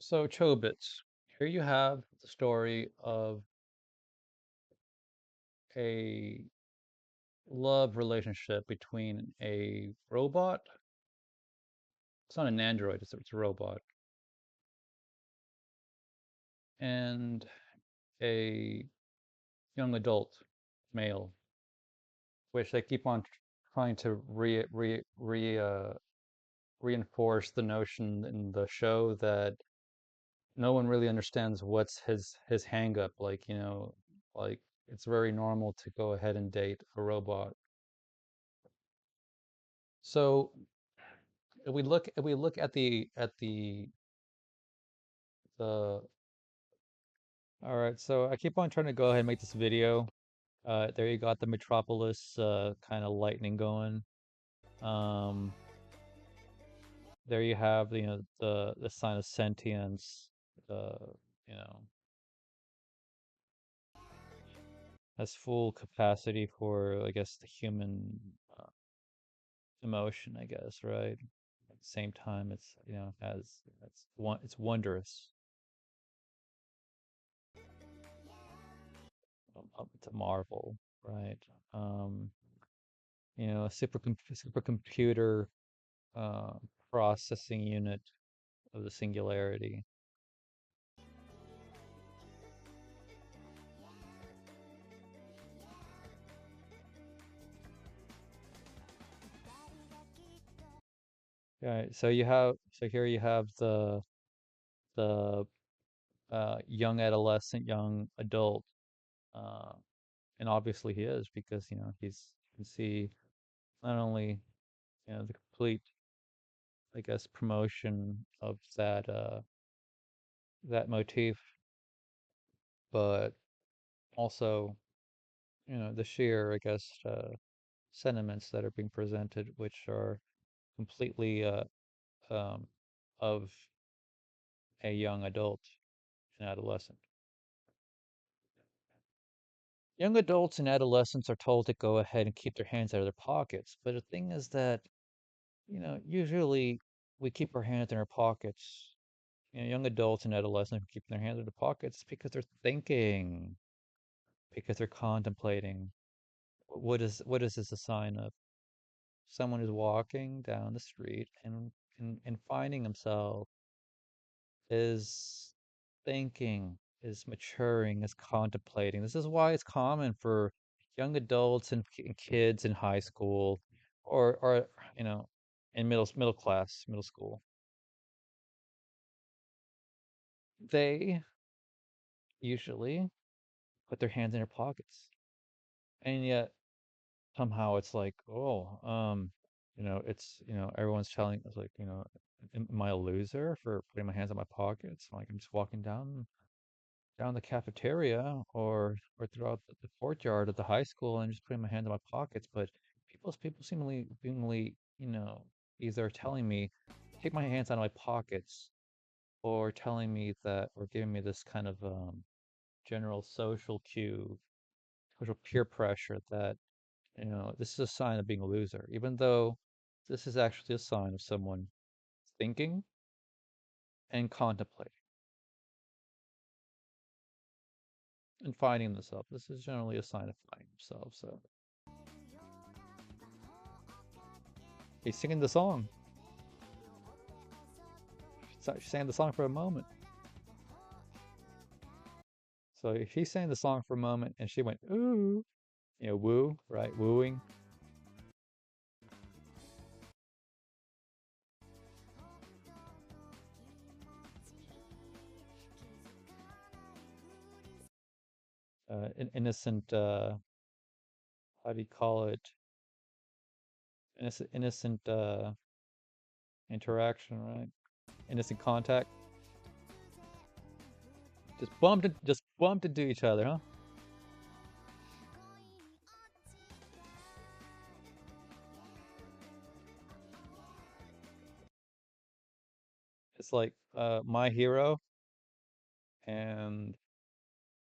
So, Chobits, here you have the story of a love relationship between a robot. It's not an android, it's a robot, and a young adult male, which they keep on trying to reinforce the notion in the show that no one really understands what's his hang up. Like it's very normal to go ahead and date a robot. So if we look at the all right, so I keep on trying to go ahead and make this video. There you got the Metropolis kind of lightning going. Um, there you have the sign of sentience. Uh, you know, has full capacity for, I guess, the human uh, emotion, I guess, right? At the same time, it's has it's wondrous. It's a marvel, right? Um, a supercomputer uh, processing unit of the singularity. Right. So here you have the young adolescent, young adult, uh, and obviously he is because you can see not only the complete, I guess, promotion of that motif, but also the sheer, I guess, sentiments that are being presented, which are completely um, of a young adult and adolescent. Young adults and adolescents are told to go ahead and keep their hands out of their pockets, but the thing is that, usually we keep our hands in our pockets. Young adults and adolescents keep their hands in their pockets because they're thinking, because they're contemplating. What is this a sign of? Someone is walking down the street and finding himself is thinking, is maturing, is contemplating. This is why it's common for young adults and kids in high school or you know in middle class, middle school. They usually put their hands in their pockets. And yet somehow it's like, oh, it's everyone's telling us like, am I a loser for putting my hands in my pockets? Like I'm just walking down the cafeteria or throughout the courtyard of the high school and just putting my hands in my pockets. But people seemingly, either telling me, take my hands out of my pockets, or telling me that, or giving me this kind of general social cue, social peer pressure that, this is a sign of being a loser, even though this is actually a sign of someone thinking and contemplating and finding themselves. This is generally a sign of finding themselves. So he's singing the song. She sang the song for a moment. So he sang the song for a moment and she went, ooh, woo, right? Wooing. Innocent, how do you call it? Innocent interaction, right? Innocent contact. Just bumped into each other, huh? It's like my hero, and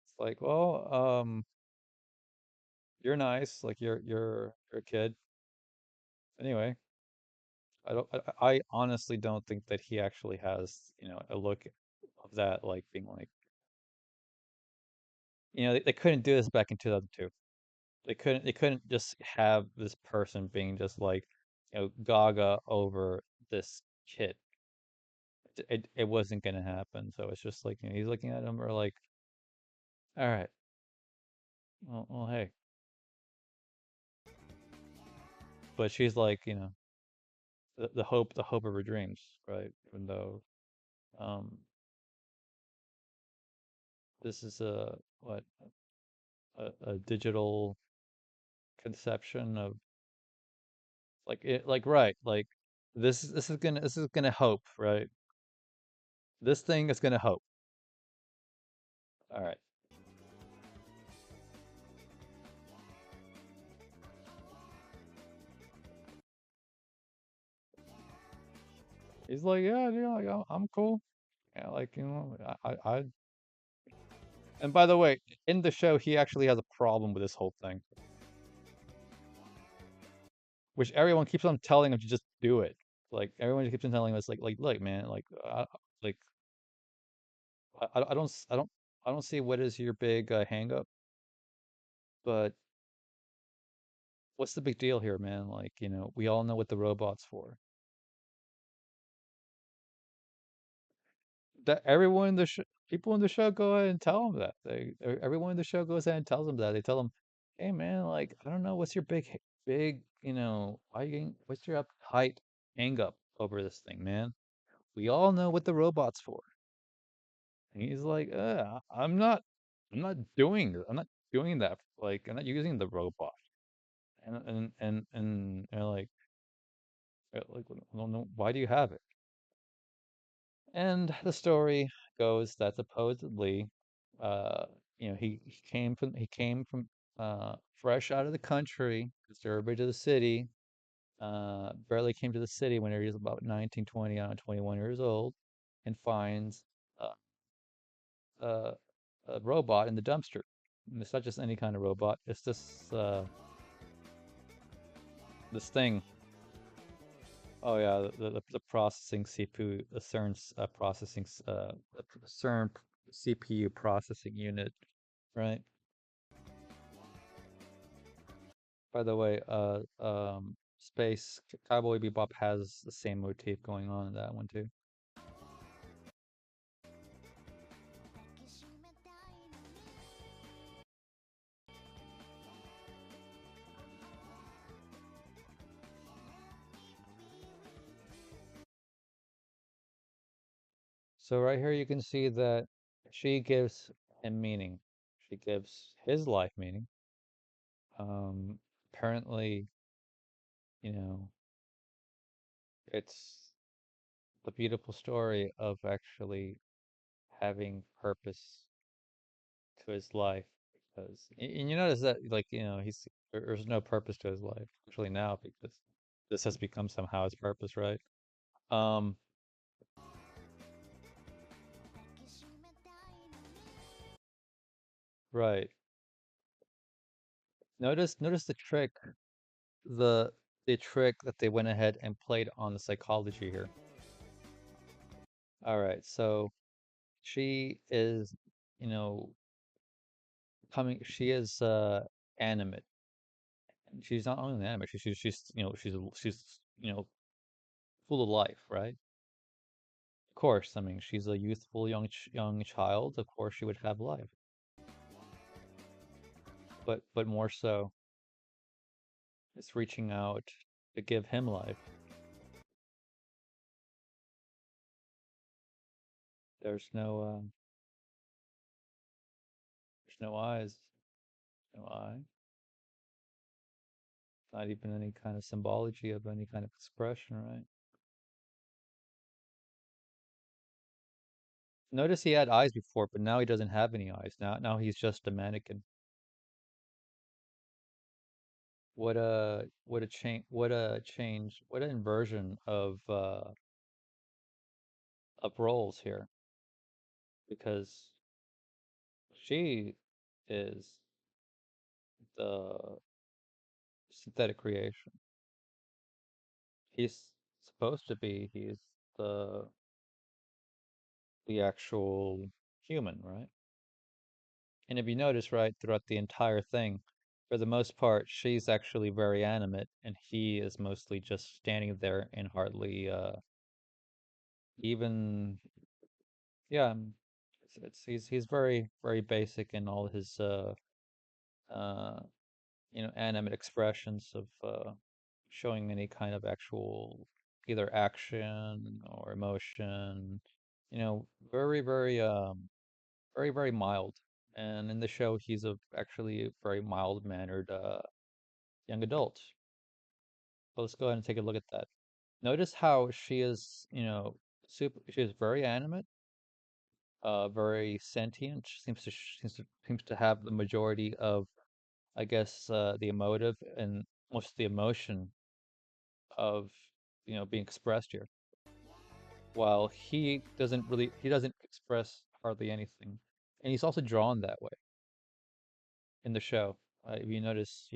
it's like, well, you're nice, like you're a kid. Anyway, I honestly don't think that he actually has, a look. that like being like, they couldn't do this back in 2002. They couldn't just have this person being just like, gaga over this kid. It wasn't gonna happen. So it's just like, he's looking at him or like, all right, well, hey. But she's like, the hope of her dreams, right? Even though, um, this is a digital conception of right, like this is gonna hope, right? This thing is gonna hope. All right. He's like, yeah, like I'm cool. Yeah, like, and by the way, in the show, he actually has a problem with this whole thing, which everyone keeps on telling him to just do it. Like everyone keeps on telling us, look, man, like I don't see what is your big hang up, but what's the big deal here, man? Like, we all know what the robot's for. That everyone in the people in the show go ahead and tell him that. Everyone in the show goes ahead and tells him that. They tell him, "Hey, man, like I don't know, what's your big, why you what's your uptight hang up over this thing, man? We all know what the robot's for." And he's like, I'm not doing that. Like, I'm not using the robot." And they're like, I don't know, why do you have it? And the story goes that supposedly, uh, he came from fresh out of the country, disturbed to the city, barely came to the city when he was about 19, 20, 21 years old, and finds uh, a, a robot in the dumpster. And it's not just any kind of robot. It's this thing. Oh yeah, the processing CPU, the CERN's the CERN CPU processing unit, right? By the way, Space Cowboy Bebop has the same motif going on in that one too. So right here you can see that she gives him meaning. She gives his life meaning. Um, Apparently, you know, it's the beautiful story of actually having purpose to his life, because and you notice that, like, there's no purpose to his life actually now, because this has become somehow his purpose, right? um right. Notice the the trick that they went ahead and played on the psychology here. All right, so she is, you know she is animate. And she's not only animate, she's full of life, right? Of course, I mean, she's a youthful young child. Of course, she would have life, but more so, it's reaching out to give him life. There's no eyes, no eye, not even any kind of symbology of any kind of expression, right? Notice he had eyes before, but now he doesn't have any eyes. Now he's just a mannequin. What an inversion of roles here, because she is the synthetic creation. He's supposed to be, he's the the actual human, right? And if you notice, right, throughout the entire thing, for the most part, she's actually very animate, and he is mostly just standing there and hardly even, yeah, he's very basic in all his uh animate expressions of showing any kind of actual either action or emotion. Very mild. And in the show, he's a actually very mild-mannered young adult. So let's go ahead and take a look at that. Notice how she is, she is very animate, very sentient. She seems to have the majority of, I guess, the emotive and most of the emotion of, being expressed here. While he doesn't express hardly anything, and he's also drawn that way in the show. If you notice,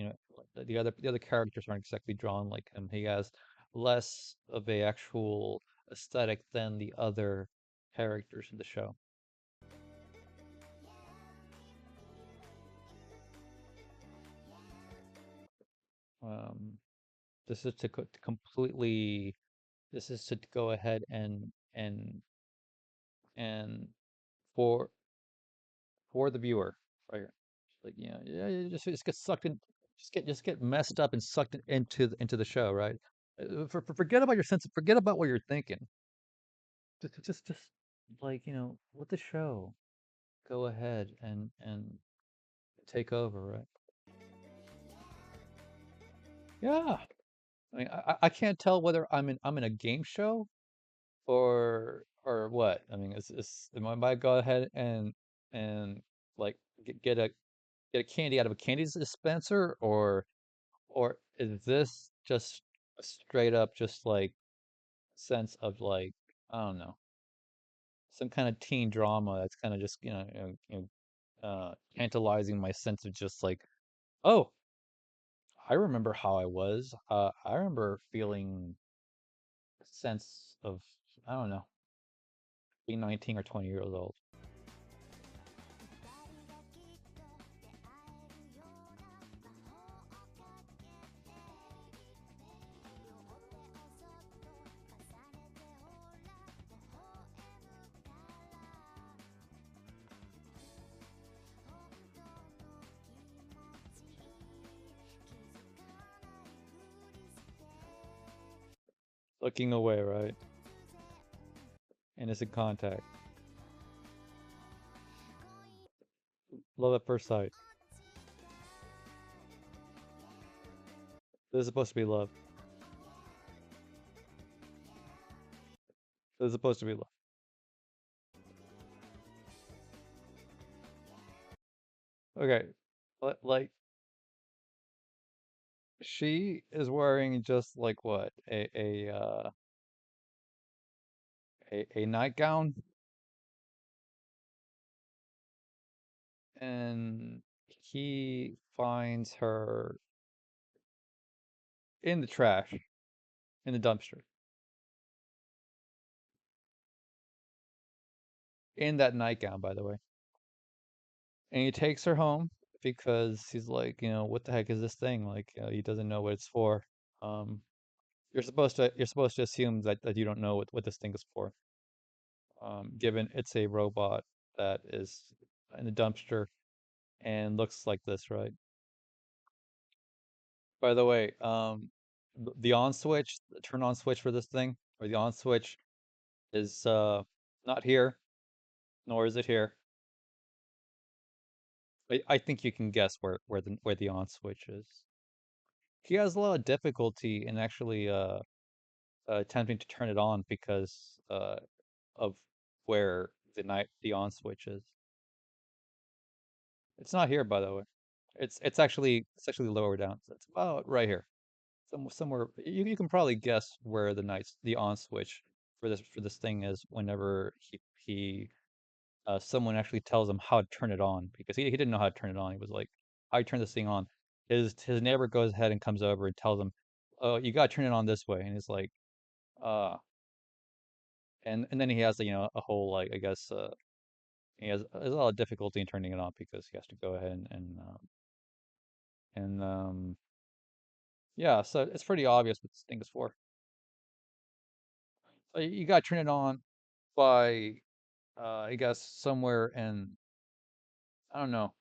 the other characters aren't exactly drawn like him. He has less of a actual aesthetic than the other characters in the show. Um, this is to completely. This is to go ahead and for for the viewer, right here. Like, yeah, you just get sucked in, just get messed up and sucked into the show, right? Forget about your sense. Forget about what you're thinking. Just like, let the show go ahead and take over, right? Yeah. I mean, I can't tell whether I'm in a game show or what. I mean, am I go ahead and like get a candy out of a candy dispenser, or is this just a straight up just like sense of like, I don't know, some kind of teen drama that's kind of just tantalizing my sense of just like, oh, I remember how I was. I remember feeling a sense of, I don't know, being 19 or 20 years old. Looking away, right? Innocent contact. Love at first sight. This is supposed to be love. This is supposed to be love. Okay, like she is wearing just like what a nightgown, and he finds her in the trash, in the dumpster, in that nightgown, by the way. And he takes her home because he's like, what the heck is this thing? Like, he doesn't know what it's for. Um, you're supposed to assume that you don't know what this thing is for, given it's a robot that is in the dumpster and looks like this, right? By the way, the on switch, the turn on switch for this thing, or the on switch is not here, nor is it here. I think you can guess where the on switch is. He has a lot of difficulty in actually attempting to turn it on because of where the on switch is. It's not here, by the way. It's actually lower down. So it's about right here. Somewhere you can probably guess where the on switch for this thing is whenever someone actually tells him how to turn it on, because he didn't know how to turn it on. He was like, "How do you turn this thing on?" His neighbor goes ahead and comes over and tells him, "Oh, you gotta turn it on this way." And he's like, "Uh," and then he has a whole like I guess he has a lot of difficulty in turning it on because he has to go ahead and yeah, so it's pretty obvious what this thing is for. So you got to turn it on by I guess somewhere in I don't know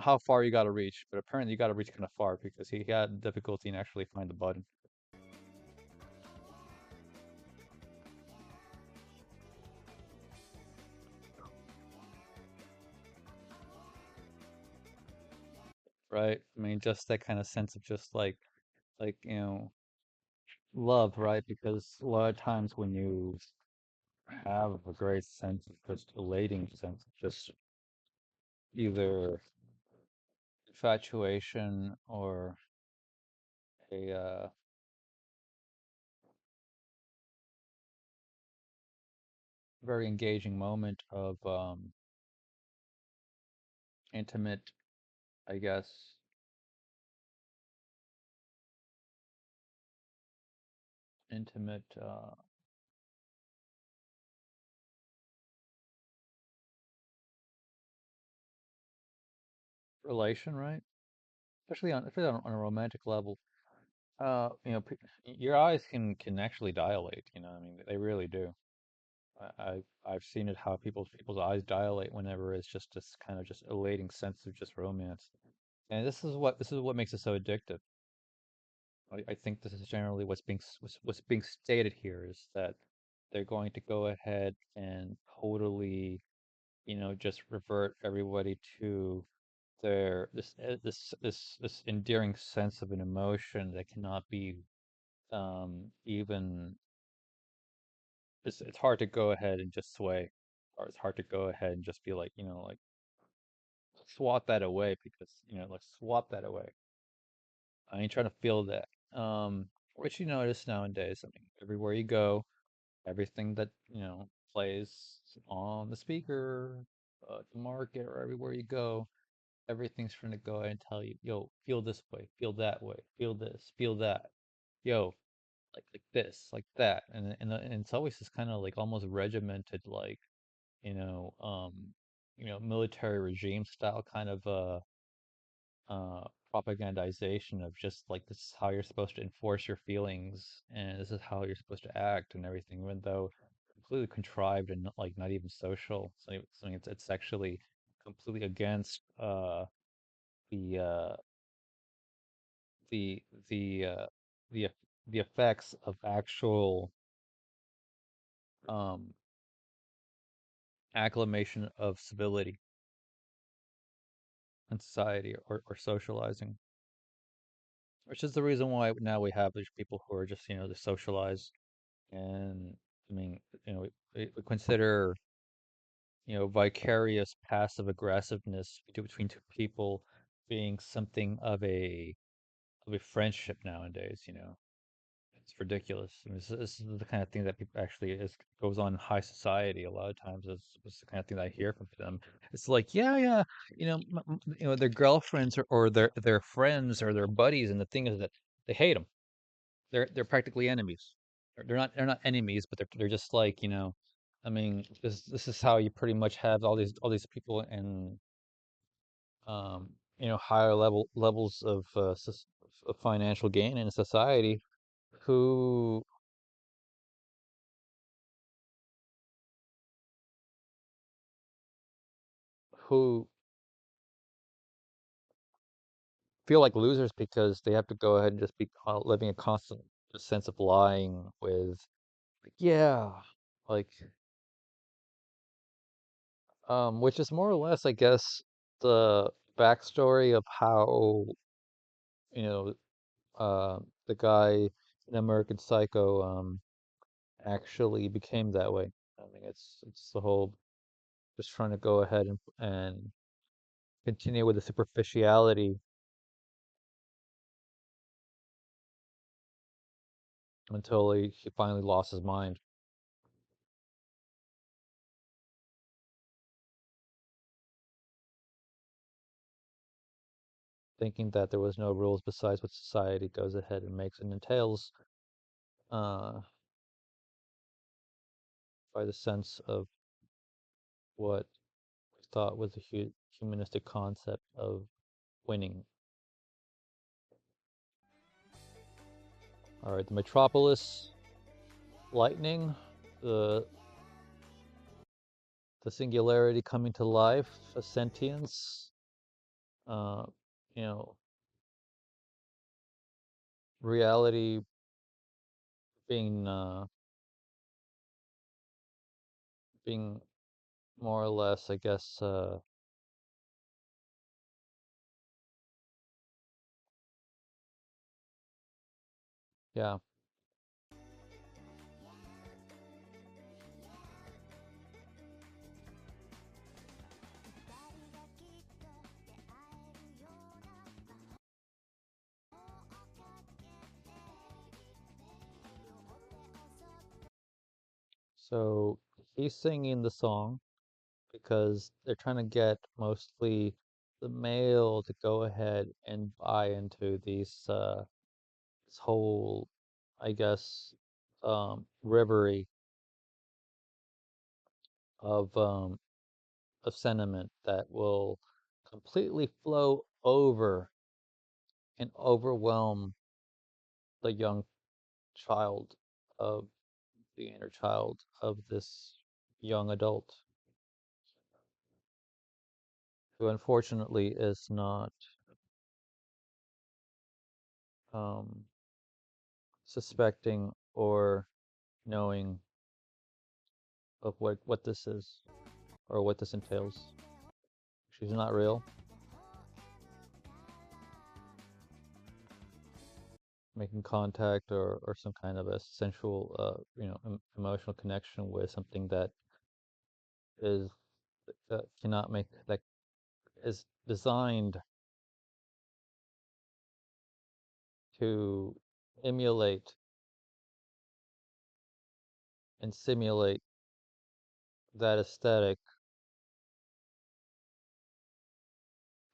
how far you got to reach, but apparently you got to reach kind of far because he had difficulty in actually find the button. Right? I mean, just that kind of sense of just like love, right? Because a lot of times when you have a great sense of just elating sense of just either infatuation or a very engaging moment of intimate, I guess, intimate relation, right? Especially on a romantic level. Your eyes can actually dilate. I mean, they really do. I've seen it how people's eyes dilate whenever it's just this kind of just elating sense of just romance. And this is what makes it so addictive. I think this is generally what's being stated here is that they're going to go ahead and totally, just revert everybody to their this endearing sense of an emotion that cannot be even it's hard to go ahead and just sway, or it's hard to go ahead and just be like, like swat that away because, like swap that away. I ain't trying to feel that. Which you notice nowadays. I mean, everywhere you go, everything that, plays on the speaker, the market, or everywhere you go, everything's trying to go ahead and tell you, yo, feel this way, feel that way, feel this, feel that. Yo, like this, like that. And it's always this kind of like almost regimented, like, you know, um, military regime style kind of uh propagandization of just like this is how you're supposed to enforce your feelings and this is how you're supposed to act and everything, even though completely contrived and not even social. So it's actually completely against the uh the the uh the eff- the effects of actual um acclimation of civility in society, or socializing, which is the reason why now we have these people who are just, they socialize. And I mean, we consider, vicarious passive aggressiveness between two people being something of a friendship nowadays. It's ridiculous. I mean, this is the kind of thing that people actually goes on in high society a lot of times. It's the kind of thing that I hear from them. It's like, yeah, yeah, their girlfriends or their friends or their buddies, and the thing is that they hate them. They're practically enemies. They're not enemies, but they're just like, I mean, this is how you pretty much have all these people in higher levels of financial gain in a society who who feel like losers because they have to go ahead and just be living a constant sense of lying with, like, yeah, like, which is more or less, I guess, the backstory of how, you know, the guy in American Psycho, actually became that way. I mean, it's the whole just trying to go ahead and continue with the superficiality until he finally lost his mind, thinking that there was no rules besides what society goes ahead and makes and entails. Uh, by the sense of what we thought was a humanistic concept of winning. All right, the Metropolis lightning, the the singularity coming to life, a sentience, uh, you know, reality being more or less, I guess, yeah. So he's singing the song because they're trying to get mostly the male to go ahead and buy into this whole, I guess, reverie of sentiment that will completely flow over and overwhelm the young child of the inner child of this young adult who unfortunately is not um, suspecting or knowing of what this is or what this entails. She's not real. Making contact or some kind of a sensual, emotional connection with something that is cannot make that is designed to emulate and simulate that aesthetic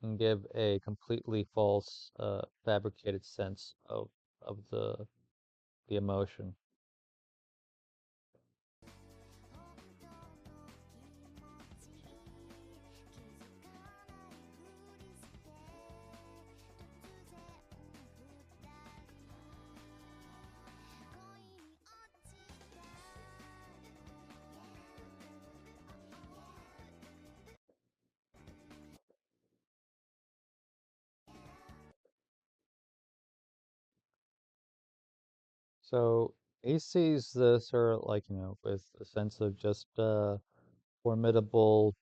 and give a completely false, fabricated sense of the emotion. So he sees this, or like, with a sense of just formidable,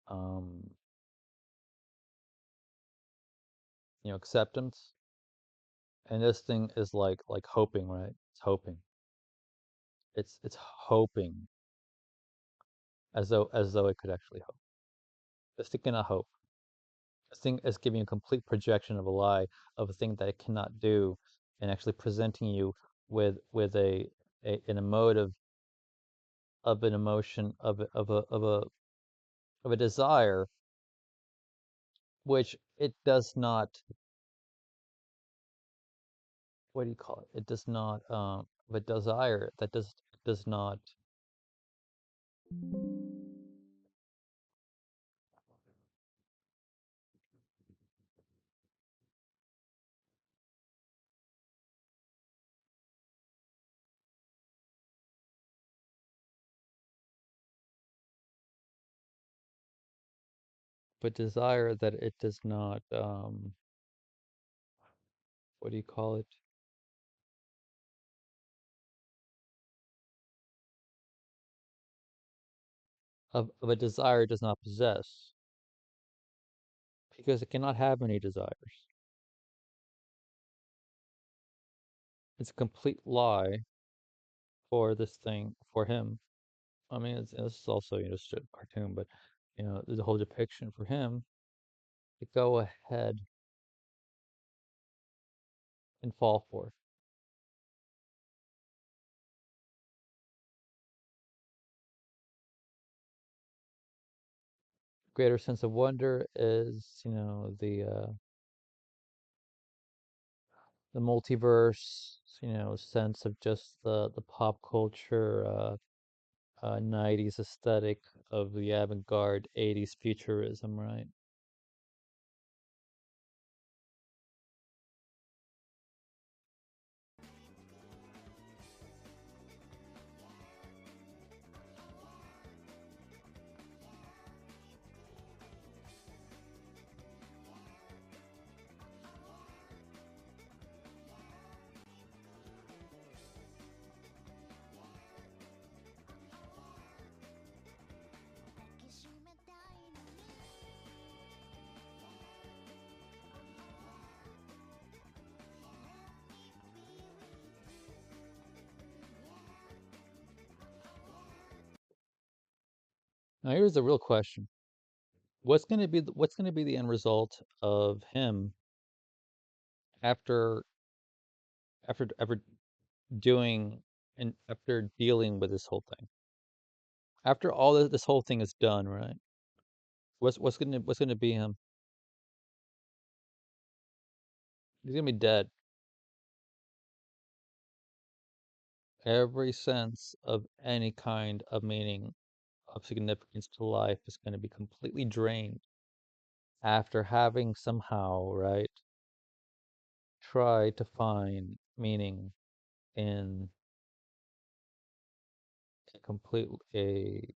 um, acceptance. And this thing is like hoping, right? It's hoping. It's hoping as though it could actually hope. This thing cannot hope. This thing is giving you a complete projection of a lie of a thing that it cannot do, and actually presenting you with an emotive of an emotion of a desire which it does not, what do you call it? It does not of a desire that does not but desire that it does not what do you call it? Of a desire it does not possess because it cannot have any desires. It's a complete lie for this thing for him. I mean, this is also just a cartoon, but there's a whole depiction for him to go ahead and fall for. Greater sense of wonder is, the multiverse, sense of just the pop culture 90s aesthetic of the avant-garde 80s futurism, right? Now here's the real question. What's gonna be the end result of him after after doing and after dealing with this whole thing? After all this whole thing is done, right? What's gonna be him? He's gonna be dead. Every sense of any kind of meaning of significance to life is gonna be completely drained after having somehow, right, tried to find meaning in a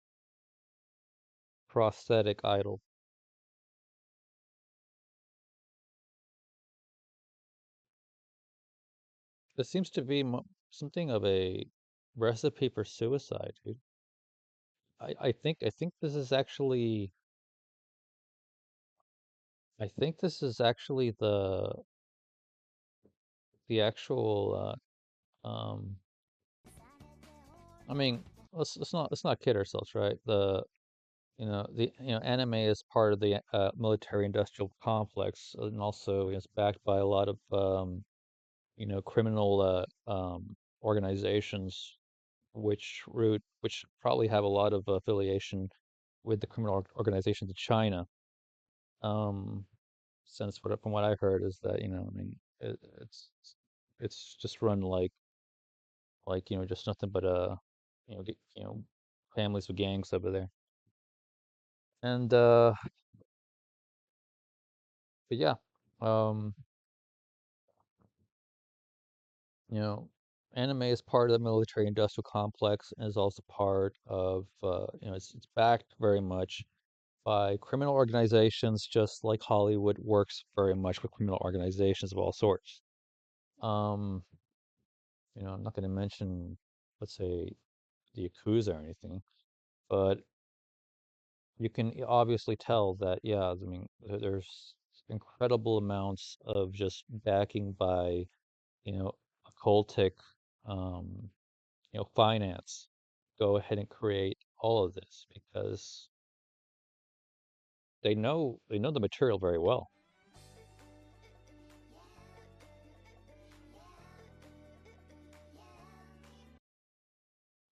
prosthetic idol. This seems to be something of a recipe for suicide, dude. I think this is actually I think this is actually the actual I mean, let's not kid ourselves, right? The anime is part of the military industrial complex, and also is backed by a lot of criminal organizations, which probably have a lot of affiliation with the criminal organizations of China. Um, since from what I heard is that I mean, it's just run like just nothing but families with gangs over there. And but yeah, um, you know, anime is part of the military industrial complex and is also part of it's backed very much by criminal organizations, just like Hollywood works very much with criminal organizations of all sorts. Um, I'm not going to mention, let's say, the Yakuza or anything, but you can obviously tell that, yeah, I mean, there's incredible amounts of just backing by, occultic, um, finance. Go ahead and create all of this because they know the material very well.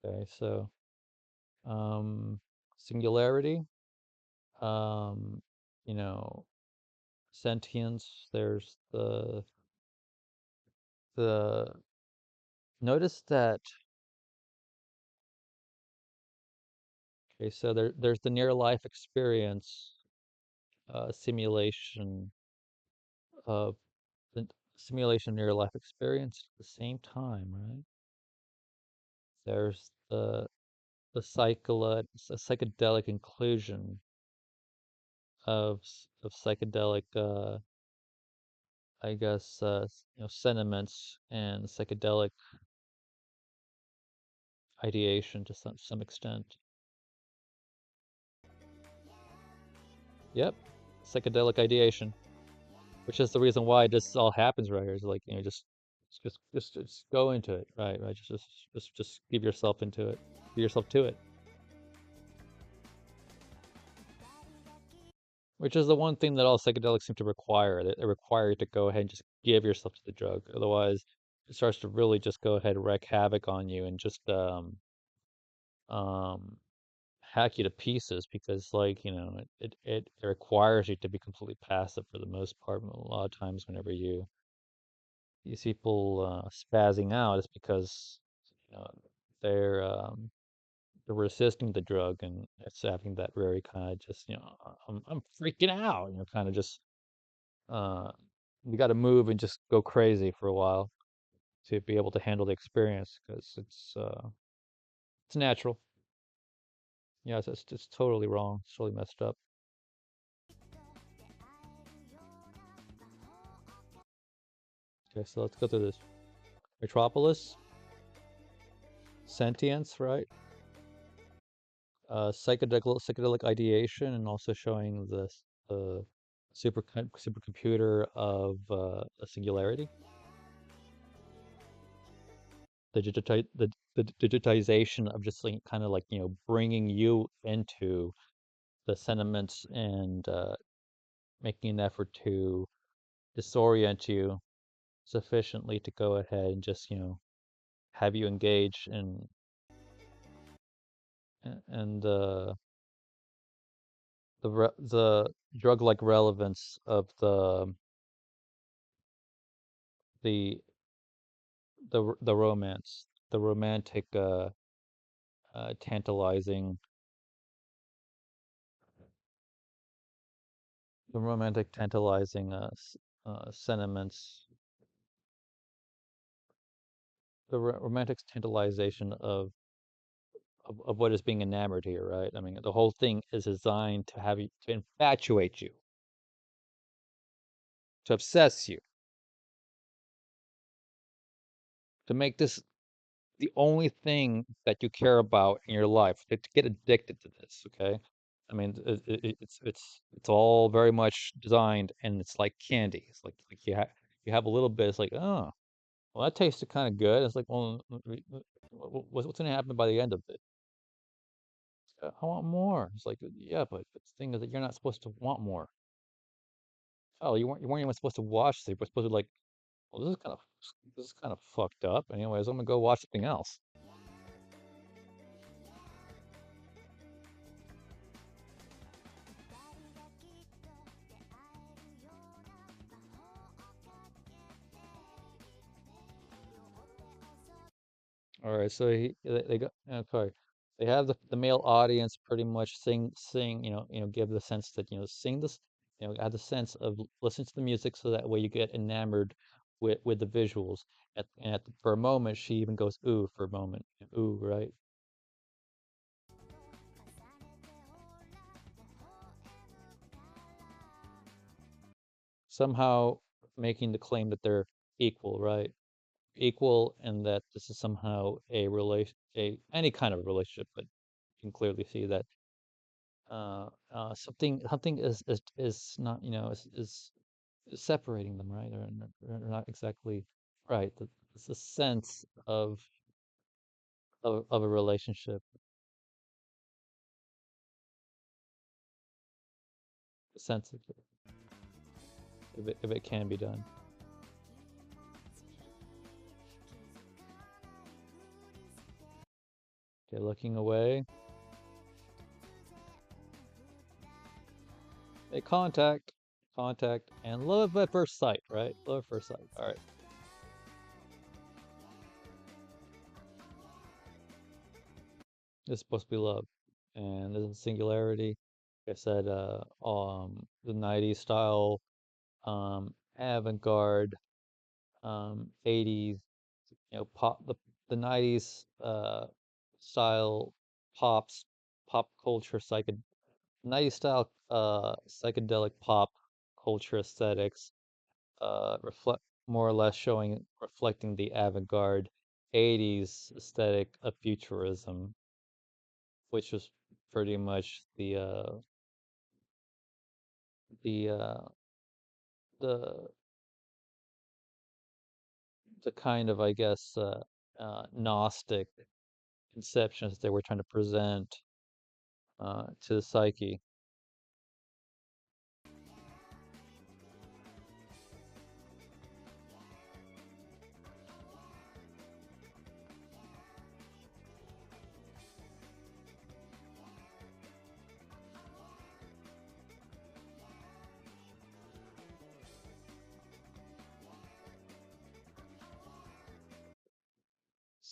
Okay, so um, singularity, um, you know, sentience. There's the notice that. Okay, so there's the near life experience simulation of the simulation near life experience at the same time, right? There's the psychedelic inclusion of psychedelic I guess sentiments and psychedelic ideation to some extent. Yep, psychedelic ideation, which is the reason why this all happens right here. Is like just go into it, right. Just give yourself into it, give yourself to it, which is the one thing that all psychedelics seem to require. They require you to go ahead and just give yourself to the drug. Otherwise, it starts to really just go ahead and wreak havoc on you and just um hack you to pieces because it requires you to be completely passive for the most part a lot of times whenever these people spazzing out is because you know they're they're resisting the drug, and it's having that very kind of just I'm freaking out, kind of just uh you got to move and just go crazy for a while to be able to handle the experience because it's natural. Yeah, it's totally wrong. It's totally messed up. Okay, so let's go through this. Metropolis, sentience, right? Psychedelic ideation, and also showing the supercomputer of a singularity. The digitization of just like kind of like bringing you into the sentiments and making an effort to disorient you sufficiently to go ahead and just have you engage in and the drug-like relevance of the the romance, the romantic tantalizing, sentiments, the romantic tantalization of what is being enamored here, right? I mean, the whole thing is designed to have you to infatuate you, to obsess you, to make this the only thing that you care about in your life, to get addicted to this, okay? I mean, it's all very much designed, and it's like candy. It's like you have a little bit. It's like, oh, well, that tasted kind of good. It's like, well, what's going to happen by the end of it? I want more. It's like, yeah, but the thing is that you're not supposed to want more. Oh, you weren't even supposed to watch this. You're supposed to like, well, this is kind of fucked up. Anyways, I'm gonna go watch something else. All right, so they got okay. They have the male audience pretty much sing, give the sense that sing this, have the sense of listen to the music so that way you get enamored with the visuals. For a moment, she even goes ooh for a moment, ooh, right? Somehow making the claim that they're equal, right? Equal, and that this is somehow a relation, a any kind of relationship, but you can clearly see that something is not is separating them, right? They're not exactly right. It's a sense of a relationship, a sense of it, if it can be done. Okay, looking away. Hey, contact, and love at first sight, right? Love at first sight. All right. This is supposed to be love, and this is singularity. Like I said, the '90s style, avant-garde, 80s, pop the '90s style pops, pop culture '90s style psychedelic pop culture aesthetics, reflect more or less reflecting the avant-garde '80s aesthetic of futurism, which was pretty much the uh, the the kind of, I guess, Gnostic conceptions they were trying to present to the psyche.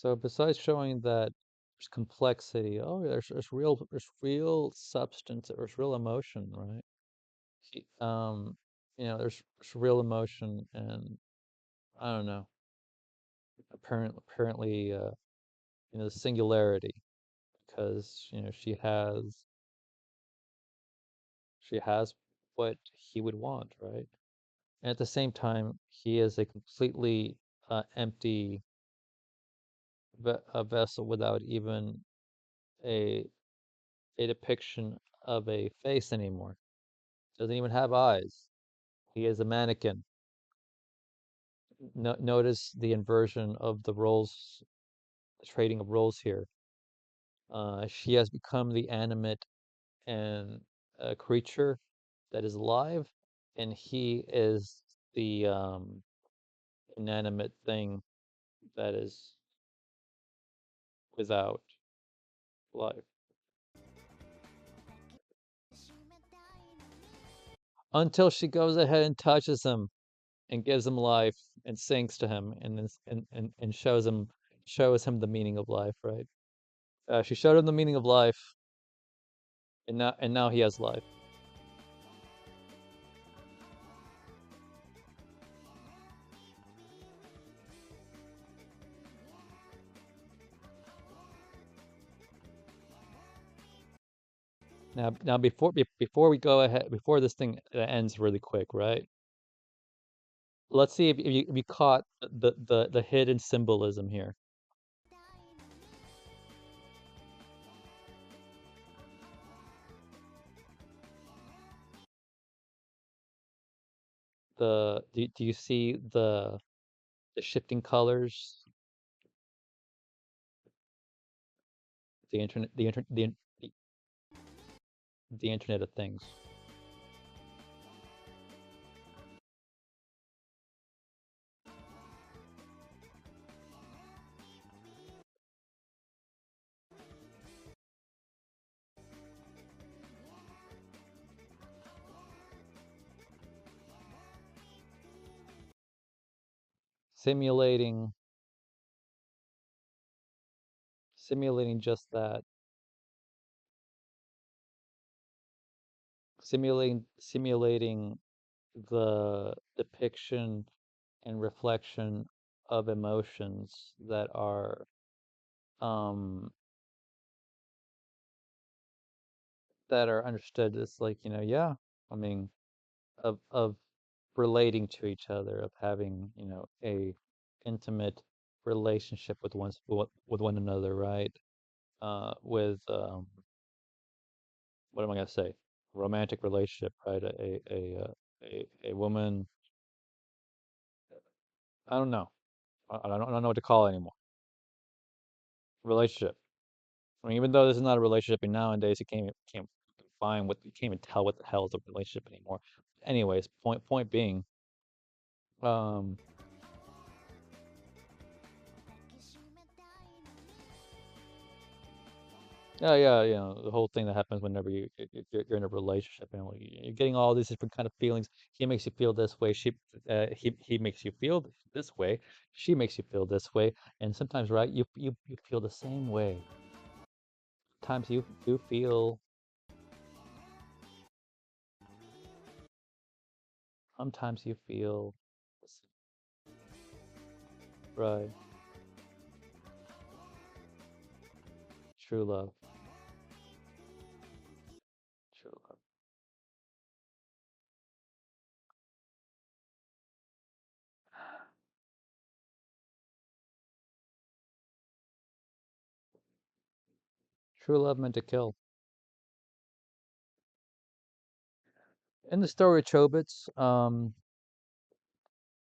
So besides showing that there's complexity, oh, there's real substance, there's real emotion, right? He- Um, there's real emotion, and I don't know, apparently, the singularity, because she has what he would want, right? And at the same time, he is a completely empty a vessel without even a a depiction of a face anymore. Doesn't even have eyes. He is a mannequin. No, notice the inversion of the roles, the trading of roles here. She has become the animate and creature that is alive, and he is the inanimate thing that is without life. Until she goes ahead and touches him and gives him life and sings to him and shows him the meaning of life, right? She showed him the meaning of life, and now he has life. Now before we go ahead, before this thing ends really quick, right? Let's see if you caught the hidden symbolism here. Do you see the shifting colors, the internet, the Internet of Things, simulating simulating just that, simulating the depiction and reflection of emotions um that are understood as, like, yeah, I mean, of relating to each other, of having, a intimate relationship with one another, right? With what am I gonna say? Romantic relationship, right? A woman. I don't know. I don't know what to call it anymore. Relationship. I mean, even though this is not a relationship, and nowadays you can't find what you can't even tell what the hell is a relationship anymore. Anyways, point being, um, yeah, yeah, the whole thing that happens whenever you're in a relationship, and you're getting all these different kind of feelings. He makes you feel this way. He makes you feel this way. She makes you feel this way, and sometimes, right, you feel the same way. Times you feel sometimes you feel right. True love, true love, true love meant to kill. In the story of Chobits,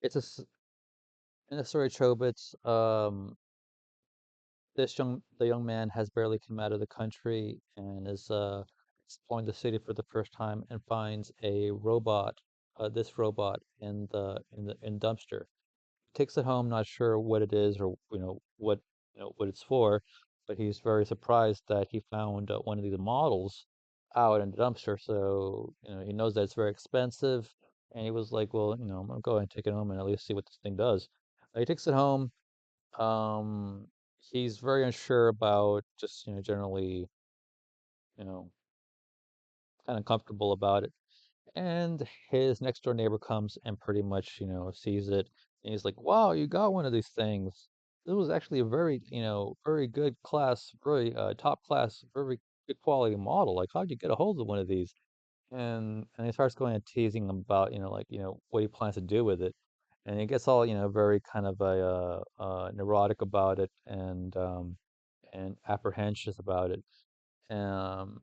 it's a s- in the story of Chobits, the young man has barely come out of the country and is exploring the city for the first time and finds a robot, this robot in dumpster. Takes it home, not sure what it is or what it's for, but he's very surprised that he found one of these models out in the dumpster. So he knows that it's very expensive, and he was like, well, I'm gonna go ahead and take it home and at least see what this thing does. He takes it home. Um, he's very unsure about just, generally, you know, kind of comfortable about it. And his next door neighbor comes and pretty much, sees it. And he's like, wow, you got one of these things. This was actually a very, very good class, very top class, very good quality model. Like, how'd you get a hold of one of these? And he starts going and teasing him about, what he plans to do with it. And he gets all, very kind of neurotic about it and apprehensive about it. Um,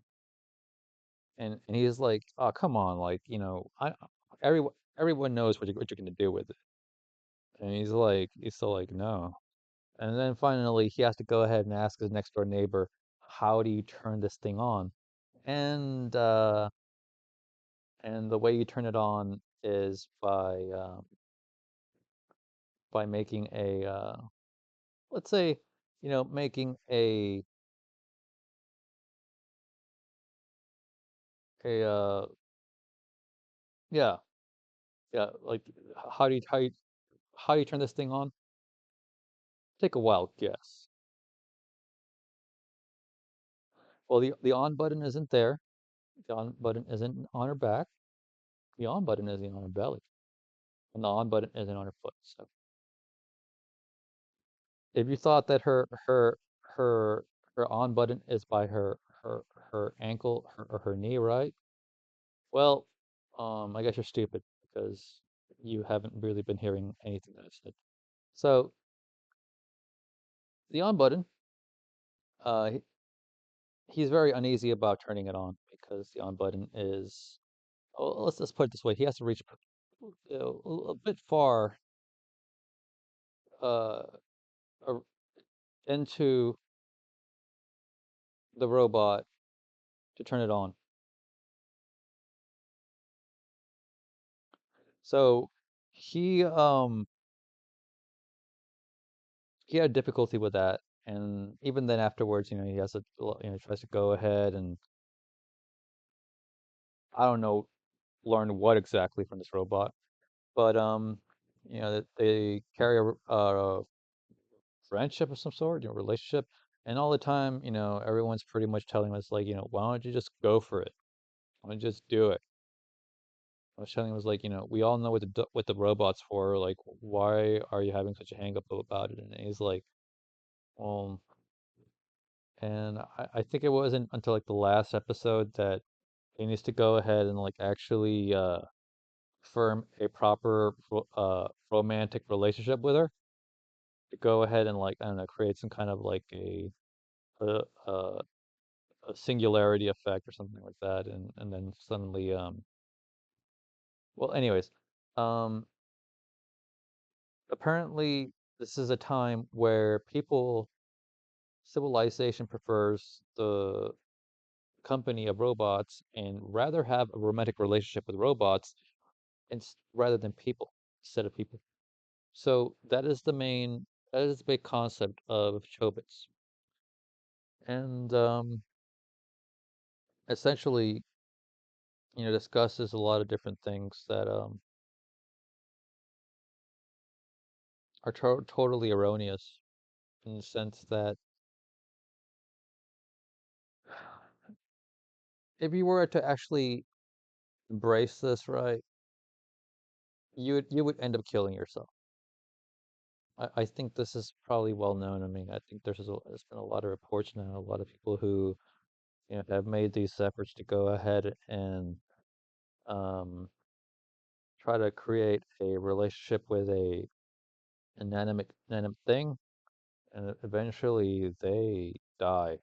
and he's like, "Oh, come on, like, everyone knows what you're gonna do with it." And he's still like, "No." And then finally, he has to go ahead and ask his next door neighbor, "How do you turn this thing on?" And and the way you turn it on is by making let's say, making a yeah, yeah, like, how do you how you how do you turn this thing on? Take a wild guess. Well, the on button isn't there. The on button isn't on her back. The on button isn't on her belly. And the on button isn't on her foot. So if you thought that her her on button is by her ankle or her knee, right? Well, I guess you're stupid because you haven't really been hearing anything that I said. So the on button, he's very uneasy about turning it on because the on button is, oh, let's put it this way, he has to reach a bit far uh, ar- into the robot to turn it on. So he um he had difficulty with that, and even then afterwards, he has to tries to go ahead and, I don't know, learn what exactly from this robot, but that they carry a friendship of some sort, relationship, and all the time, everyone's pretty much telling us like, why don't you just go for it? Why don't you just do it? I was telling him, was like, we all know what the robot's for. Like, why are you having such a hang up about it? And he's like, well, and I think it wasn't until like the last episode that he needs to go ahead and like actually form a proper romantic relationship with her to go ahead and, like, I don't know, create some kind of like a, a, a singularity effect or something like that, and then suddenly well, anyways, um apparently this is a time where civilization prefers the company of robots and rather have a romantic relationship with robots rather than people, instead of people. So that is the big concept of Chobits. And essentially, discusses a lot of different things that are totally erroneous in the sense that if you were to actually embrace this, right, you would end up killing yourself. I think this is probably well known. I mean, I think there's been a lot of reports now, a lot of people who, have made these efforts to go ahead and um, try to create a relationship with a inanimate thing, and eventually they die.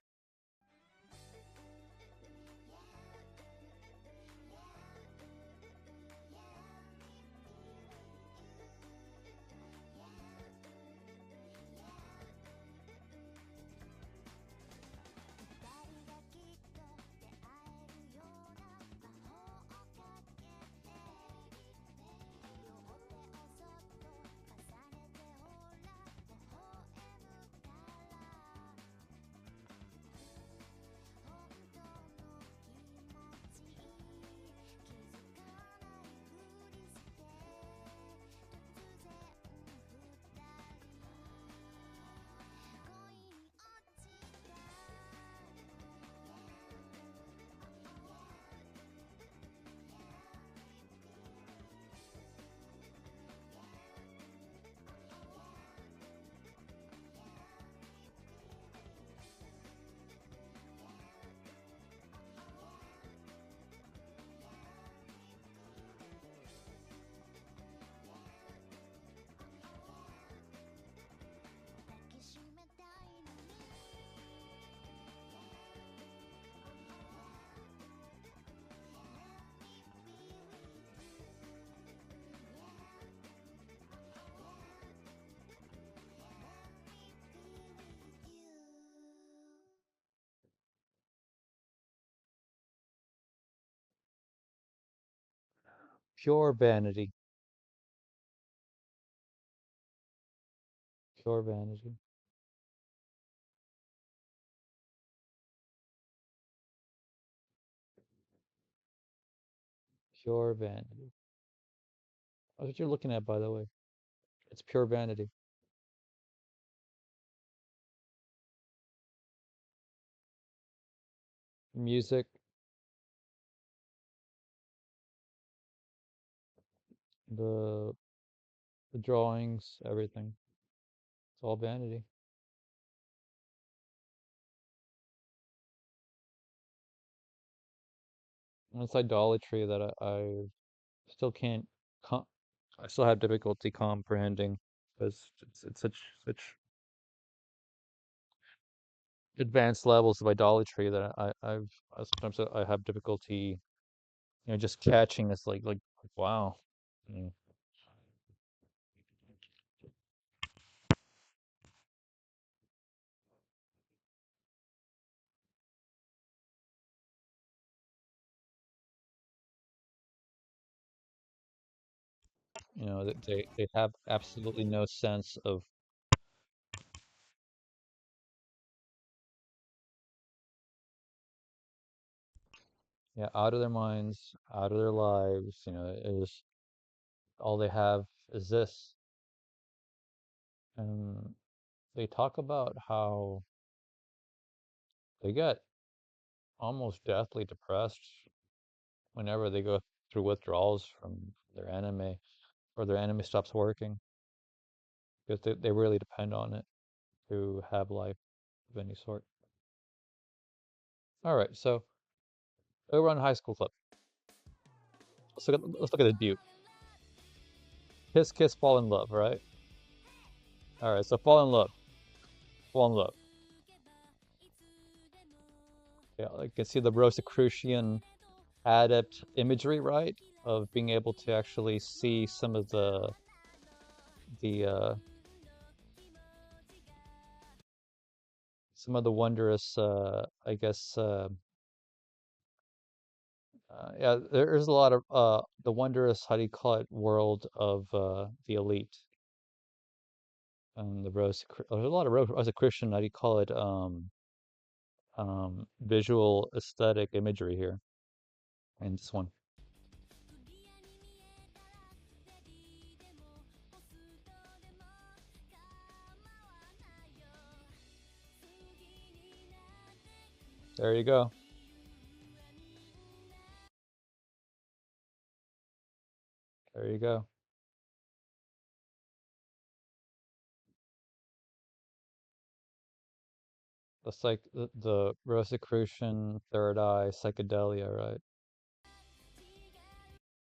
Pure vanity. Pure vanity. Pure vanity. That's what you're looking at, by the way. It's pure vanity. Music, the the drawings, everything. It's all vanity. And it's idolatry that I still can't com I still have difficulty comprehending because it's such advanced levels of idolatry that I sometimes I have difficulty, just catching this like wow. Mm, that they have absolutely no sense of, yeah, out of their minds, out of their lives, is all they have is this. And they talk about how they get almost deathly depressed whenever they go through withdrawals from their anime or their anime stops working because they really depend on it to have life of any sort. All right, so Ouran High School Club. Let's look at the Duke. Kiss, kiss, fall in love, right? All right, so fall in love, fall in love. Yeah, I can see the Rosicrucian adept imagery, right? Of being able to actually see some of the some of the wondrous, I guess, yeah, there's a lot of the wondrous, how do you call it, world of the elite. The there's a lot of Rosicrucian, how do you call it, visual aesthetic imagery here in this one. There you go. There you go. That's like the Rosicrucian third eye psychedelia, right?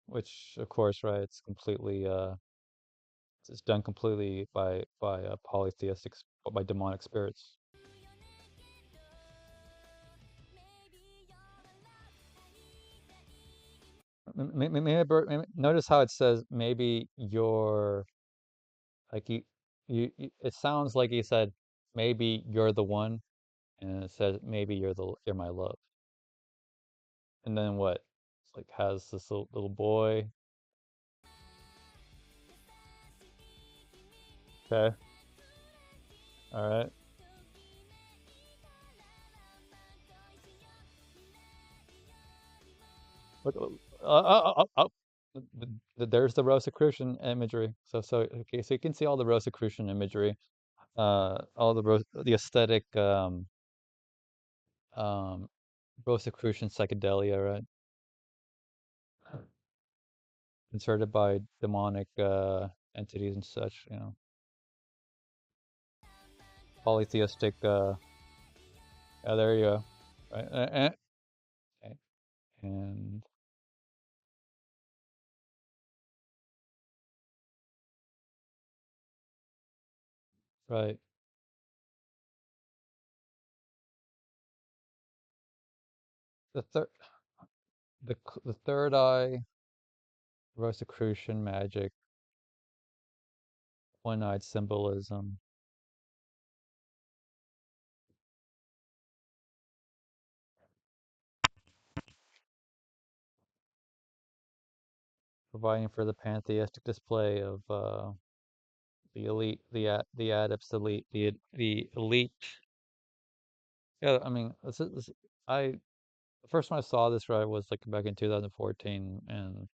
Which, of course, right, it's done completely by polytheistic, by demonic spirits. Notice how it says maybe you're like it sounds like he said maybe you're the one, and it says maybe you're my love. And then what? It's like has this little boy. Okay, all right. Look, there's the Rosicrucian imagery. So okay, so you can see all the Rosicrucian imagery, all the aesthetic, um, Rosicrucian psychedelia, right? Inserted by demonic entities and such, polytheistic. Yeah, there you go. Right, okay. And right, the third, the third eye, Rosicrucian magic, one-eyed symbolism. providing for the pantheistic display of the elite, the adepts elite, the elite. Yeah, I mean, I the first time I saw this right was like back in 2014, and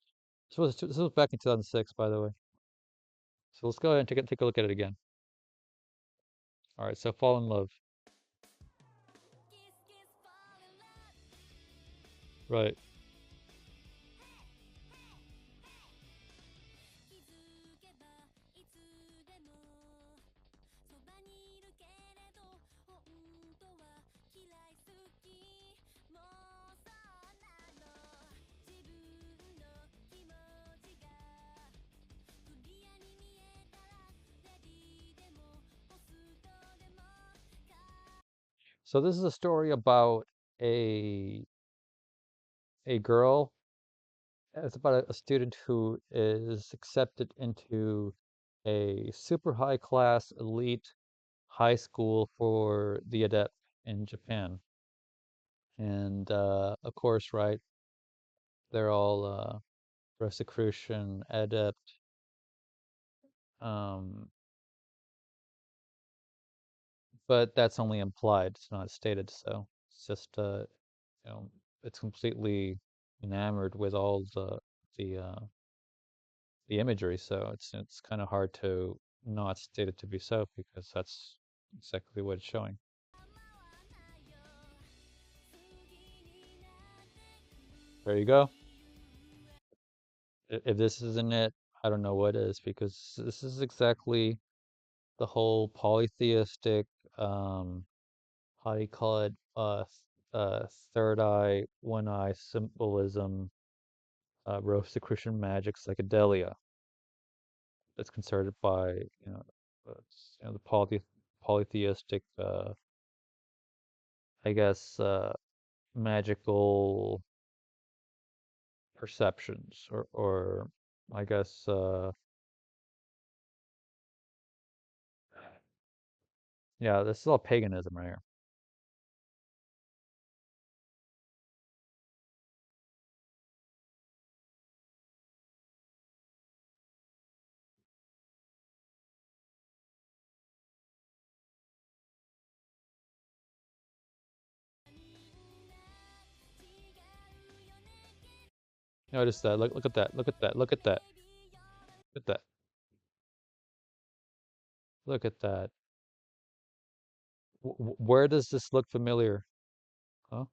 this was back in 2006, by the way. So let's go ahead and take a look at it again. All right, so fall in love, right? So this is a story about a a girl. It's about a student who is accepted into a super high class elite high school for the adept in Japan. And of course, right, they're all Rosicrucian adept. Um, but that's only implied. It's not stated so. It's just you know, it's completely enamored with all the the imagery, so it's kind of hard to not state it to be so because that's exactly what it's showing. There you go. If this isn't it, I don't know what is because this is exactly the whole polytheistic, um, how do you call it, third eye, one eye symbolism, Rosicrucian magic psychedelia that's concerted by, the polytheistic, I guess, magical perceptions, or I guess, yeah, this is all paganism right here. Notice that. Look at that. Look at that. Look at that. Look at that. Look at that. Where does this look familiar? Huh?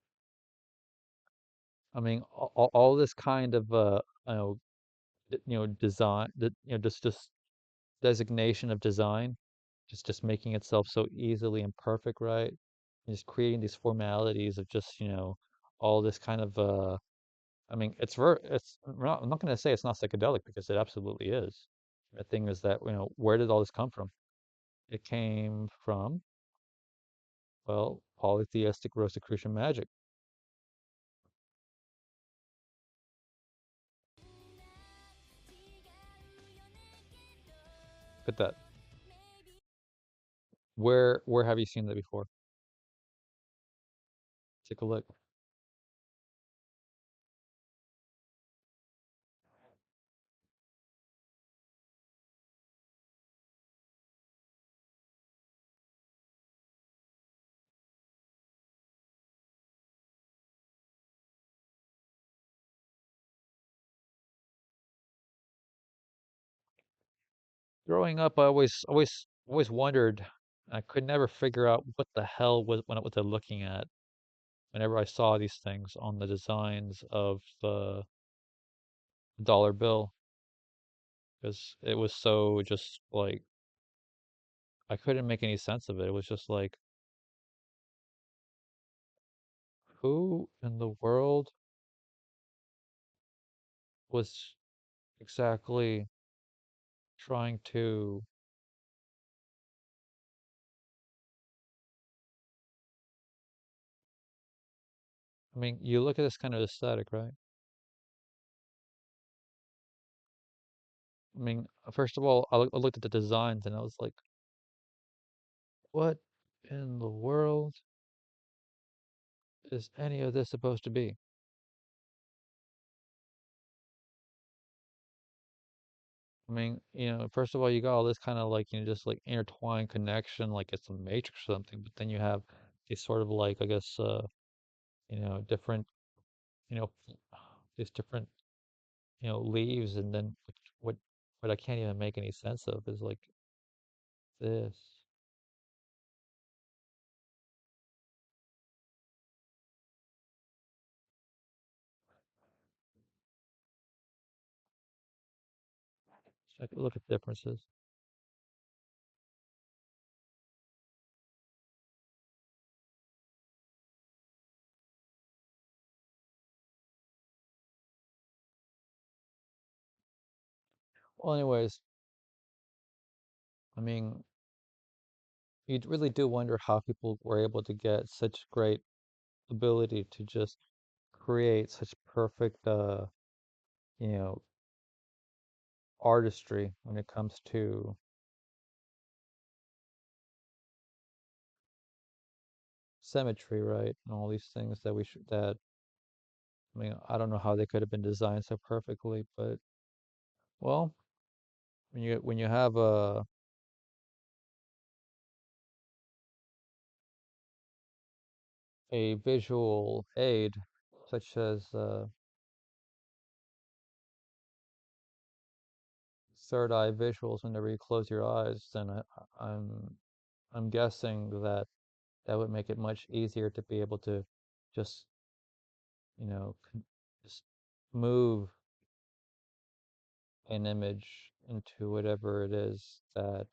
I mean, all this kind of you know, design, just designation of design, just making itself so easily imperfect, right? And just creating these formalities of just, all this kind of I mean, I'm not going to say it's not psychedelic because it absolutely is. The thing is that, where did all this come from? It came from, well, polytheistic Rosicrucian magic. Look at that. Where have you seen that before? Take a look. Growing up, I always wondered. I could never figure out what the hell was what they're looking at whenever I saw these things on the designs of the dollar bill, because it was so just like I couldn't make any sense of it. It was just like, who in the world was exactly trying to? I mean, you look at this kind of aesthetic, right? I mean, first of all, I looked at the designs and I was like, what in the world is any of this supposed to be? I mean, first of all, you got all this kind of like, just like intertwined connection, like it's a matrix or something, but then you have these sort of like, I guess, different, you know, these different, leaves, and then what, what I can't even make any sense of is like this. Look at differences. Well, anyways, I mean, you really do wonder how people were able to get such great ability to just create such perfect, you know, artistry when it comes to symmetry, right? And all these things that I mean, I don't know how they could have been designed so perfectly, but well, when you have a visual aid such as third eye visuals whenever you close your eyes, then I'm guessing that that would make it much easier to be able to just, you know, just move an image into whatever it is that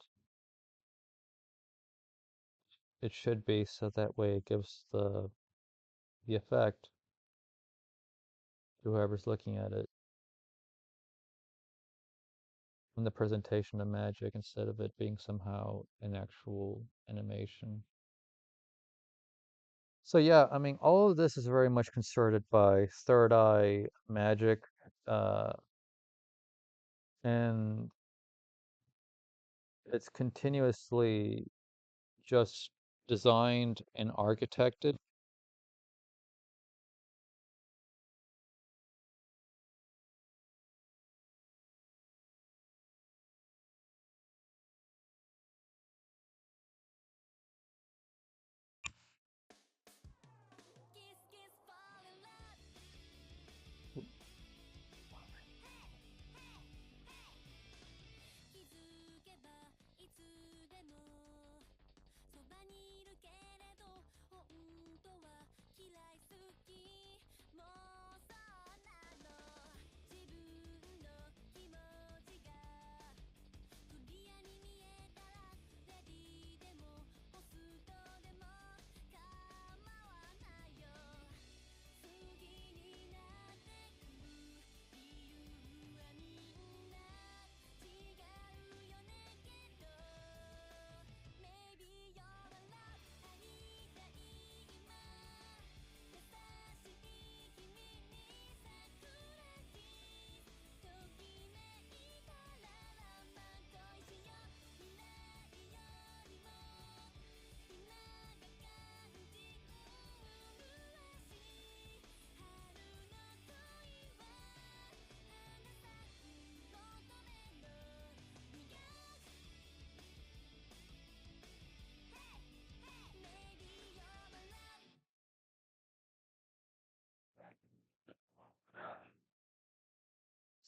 it should be, so that way it gives the effect to whoever's looking at it in the presentation of magic instead of it being somehow an actual animation. So yeah, I mean, all of this is very much concerted by third eye magic, uh, and it's continuously just designed and architected.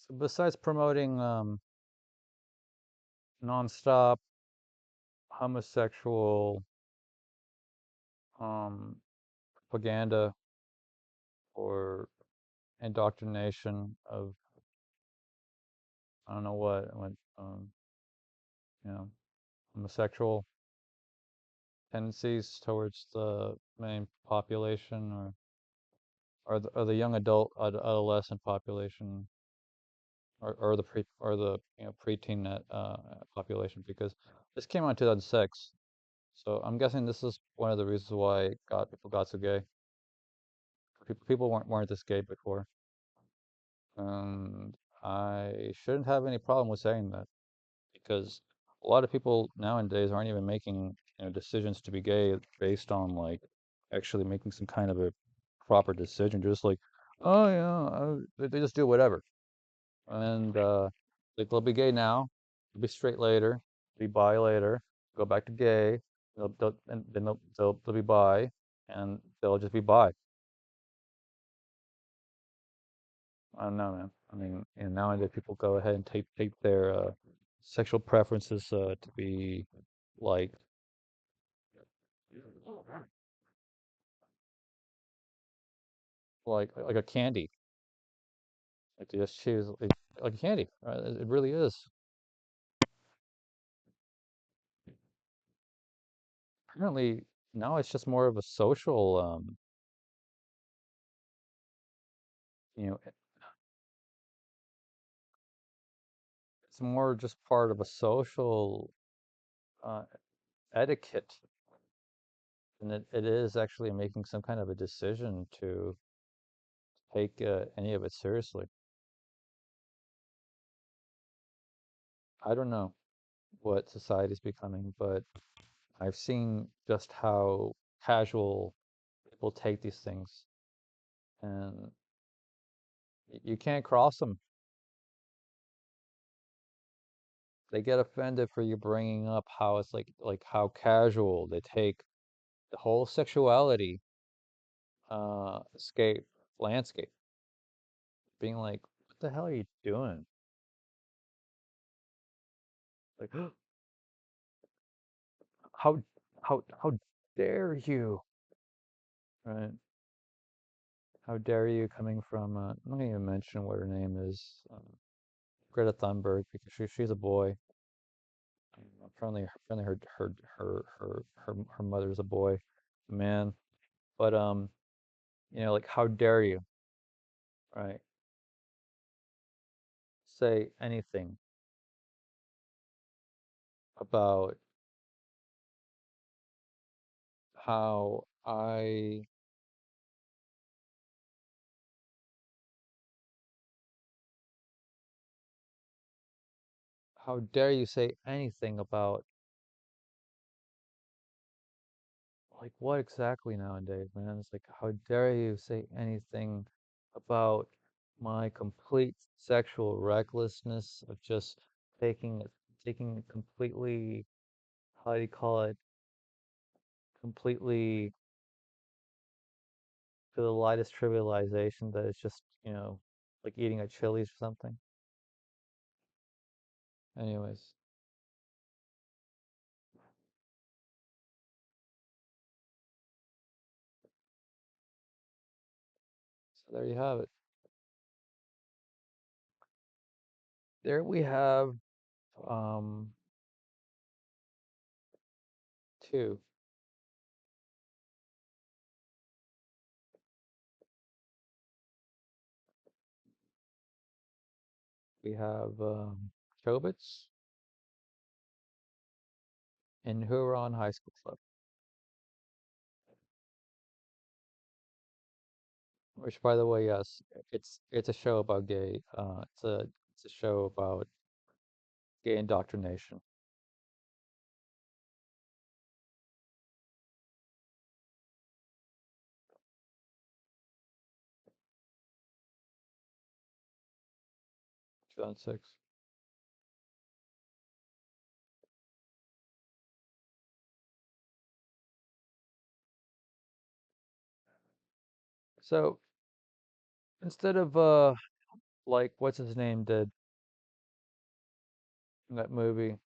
So besides promoting nonstop homosexual um, propaganda or indoctrination of, I don't know what you know, homosexual tendencies towards the main population, or the young adolescent population, or the preteen population, because this came out in 2006. So I'm guessing this is one of the reasons why people got so gay. People weren't this gay before. And I shouldn't have any problem with saying that, because a lot of people nowadays aren't even making, decisions to be gay based on like actually making some kind of a proper decision. Just like, oh yeah, they just do whatever, and Like they'll be gay now, they'll be straight later, be bi later, go back to gay, and then they'll be bi, and they'll just be bi. I don't know, man. I mean, and nowadays people go ahead and take their sexual preferences to be like like a candy. Like they just choose like a candy. Right? It really is. Apparently now it's just more of a social you know, it's more just part of a social uh, etiquette than it is actually making some kind of a decision to take any of it seriously. I don't know what society's becoming, but I've seen just how casual people take these things, and you can't cross them. They get offended for you bringing up how it's like how casual they take the whole sexuality escape landscape, being like, "What the hell are you doing?" Like, how how dare you? Right? How dare you coming from? I'm not gonna even mention what her name is, Greta Thunberg, because she's a boy. Apparently her mother's a boy, a man. But like how dare you, right? Say anything about how I how dare you say anything about like what exactly nowadays, man? It's like how dare you say anything about my complete sexual recklessness of just taking taking it completely, how do you call it, completely to the lightest trivialization that it's just, like eating a Chili's or something. Anyways, so there you have it. There we have um two. We have Chobits and Huron High School Club, which by the way, yes, it's a show about gay. It's a show about gay indoctrination. 2006. So instead of like what's his name did in that movie,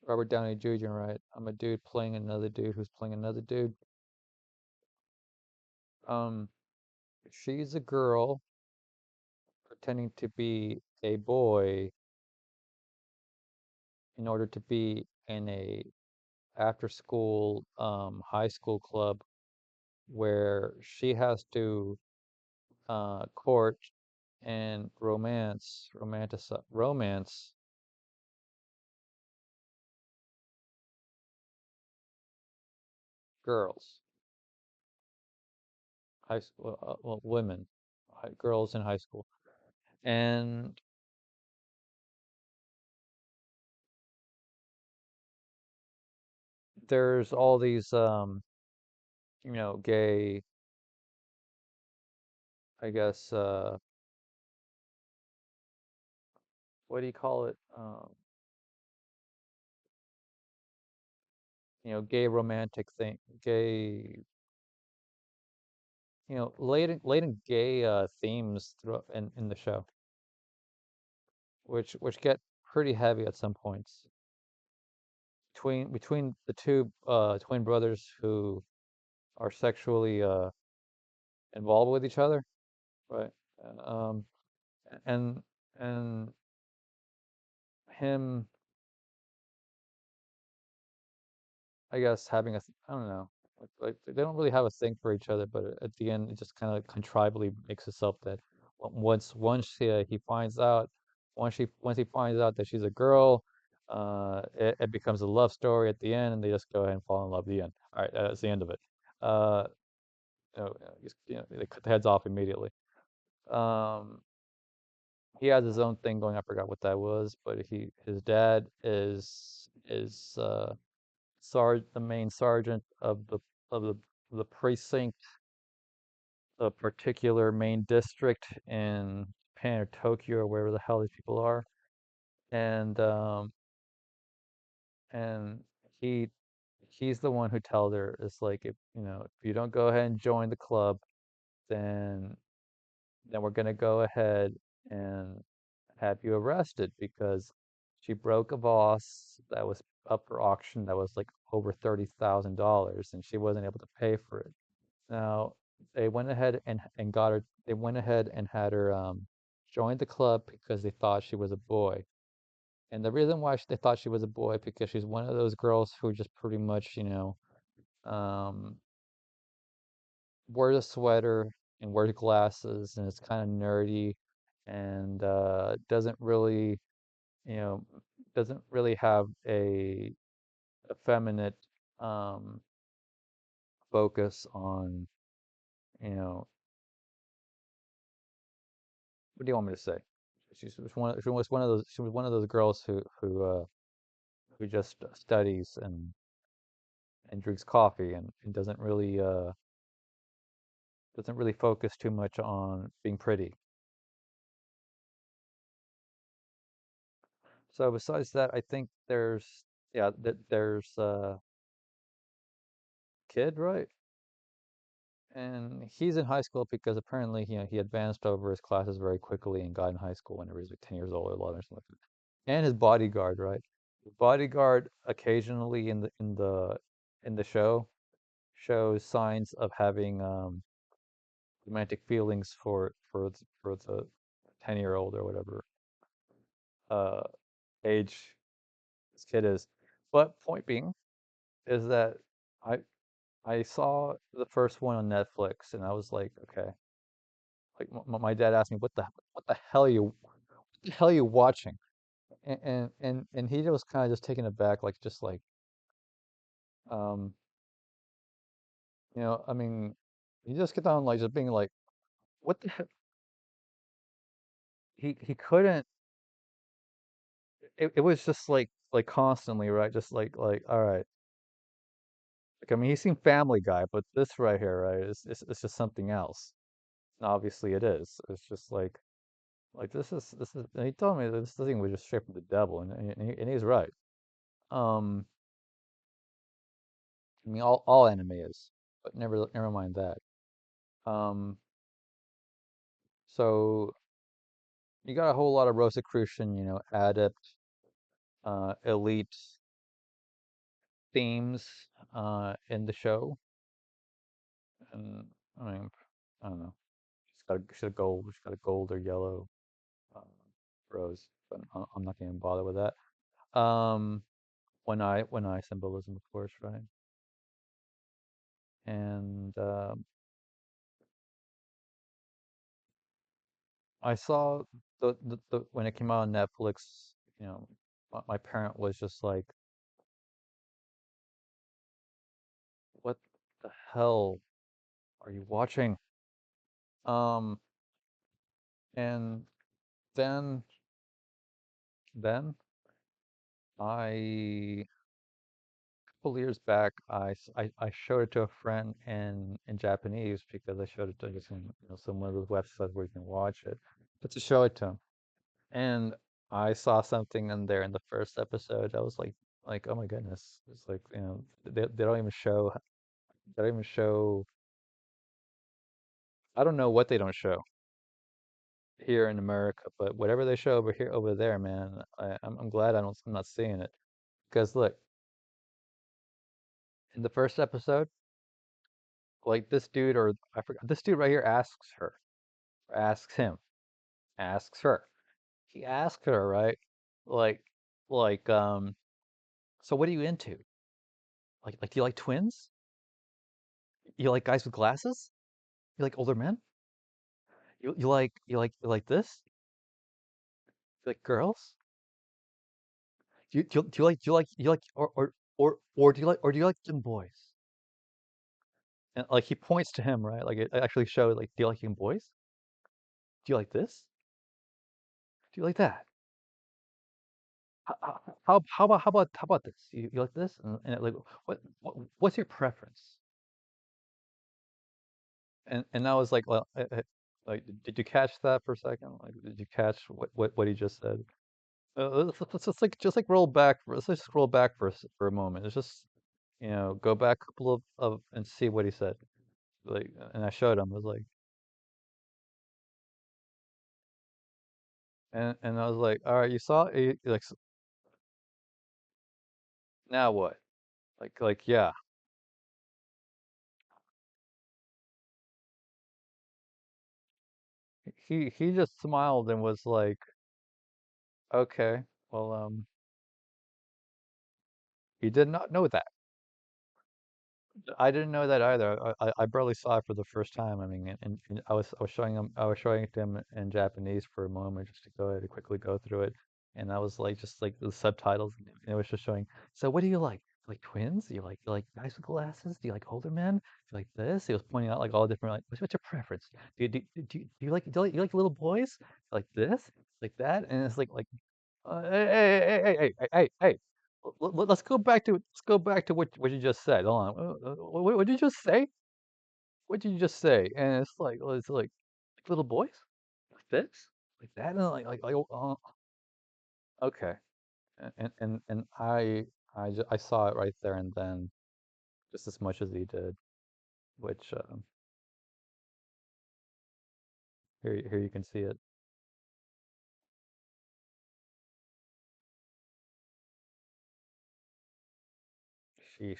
Robert Downey Jr., right? I'm a dude playing another dude who's playing another dude. Um, she's a girl pretending to be a boy in order to be in a after school high school club where she has to court and romance girls, high school, well, women, girls in high school. And there's all these gay, I guess, what do you call it? Gay romantic thing, gay, latent gay themes through in the show, which get pretty heavy at some points between the two twin brothers who are sexually involved with each other, right? Um, and and him, I guess, having I don't know, like they don't really have a thing for each other, but at the end, it just kind of contrivably makes itself that once he finds out, once he finds out that she's a girl, it becomes a love story at the end, and they just go ahead and fall in love at the end. All right, that's the end of it. Uh, they cut the heads off immediately. Um, he has his own thing going. I forgot what that was, but his dad is the main sergeant of the precinct, the particular main district in Japan or Tokyo or wherever the hell these people are, and um, and he he's the one who tells her, it's like, if you don't go ahead and join the club, then we're gonna go ahead and have you arrested because she broke a vase that was up for auction that was like over $30,000, and she wasn't able to pay for it. Now, they went ahead and got her, they went ahead and had her join the club because they thought she was a boy. And the reason why they thought she was a boy, because she's one of those girls who just pretty much, um, wears a sweater and wears glasses and is kind of nerdy and doesn't really, you know, doesn't really have a effeminate um, focus on, you know, what do you want me to say? She was one of those girls who just studies and drinks coffee and doesn't really focus too much on being pretty. So besides that, I think there's kid, right? And he's in high school because apparently he advanced over his classes very quickly and got in high school whenever he was like 10 years old or 11 or something like that. And his bodyguard, right? His bodyguard occasionally in the show shows signs of having romantic feelings for the 10-year-old or whatever uh age this kid is. But point being is that I I saw the first one on Netflix and I was like, okay. Like my dad asked me, what the hell are you watching? And he was kind of just taken aback, like just like um I mean, he just kept on like just being like, what the heck? He couldn't. It was just like constantly, right? Just like all right. Like I mean, he's seen Family Guy, but this right here, right, it's just something else. And obviously, it is. It's just like this is. And he told me that this thing was just straight from the devil, and he's right. Um, I mean, all anime is, but never mind that. Um, so you got a whole lot of Rosicrucian, adept, elite themes in the show, and I mean, I don't know. She's got a gold or yellow uh, rose, but I'm not gonna bother with that. When I symbolism, of course, right? And I saw the when it came out on Netflix, my parent was just like, "What the hell are you watching?" Um, and then then I couple years back, I showed it to a friend in Japanese because I showed it to just some one of those websites where you can watch it, but to show it to him. I saw something in there in the first episode. I was like, oh my goodness. It's like, they don't even show, they don't even show, I don't know what they don't show here in America, but whatever they show over here, over there, man, I'm glad I'm not seeing it. Because look, in the first episode, like this dude, or I forgot, this dude right here asks her, asks him, asks her. He asks her, right? Like, like, so what are you into? Like, do you like twins? You like guys with glasses? You like older men? You like this? You like girls? Do you like do you like young boys? And like he points to him, right? Like it actually shows like, do you like young boys? Do you like this? Do you like that? How about this? You like this? And like what's your preference? And I was like, well, like did you catch that for a second? Like did you catch what he just said? Let's just like roll back. Let's just scroll back for a moment. Let's just go back a couple of and see what he said. Like, and I showed him. I was like, and I was like, all right, you saw it? Like, now what? Like, yeah. He just smiled and was like, okay, well, he did not know that. I didn't know that either. I barely saw it for the first time. I mean, and I was showing it to him in Japanese for a moment just to go ahead and quickly go through it, and I was like, just like the subtitles, and it was just showing. So what do you like? Like twins? You like guys with glasses? Do you like older men? Do you like this? He was pointing out like all different like what's your preference? Do you like little boys? Like this? Like that? And it's like hey. Let's go back to what you just said. Hold on. What did you just say? What did you just say? And it's like, well, it's like little boys like this, like that, and like okay. And I saw it right there and then, just as much as he did. Which here you can see it. Sheesh.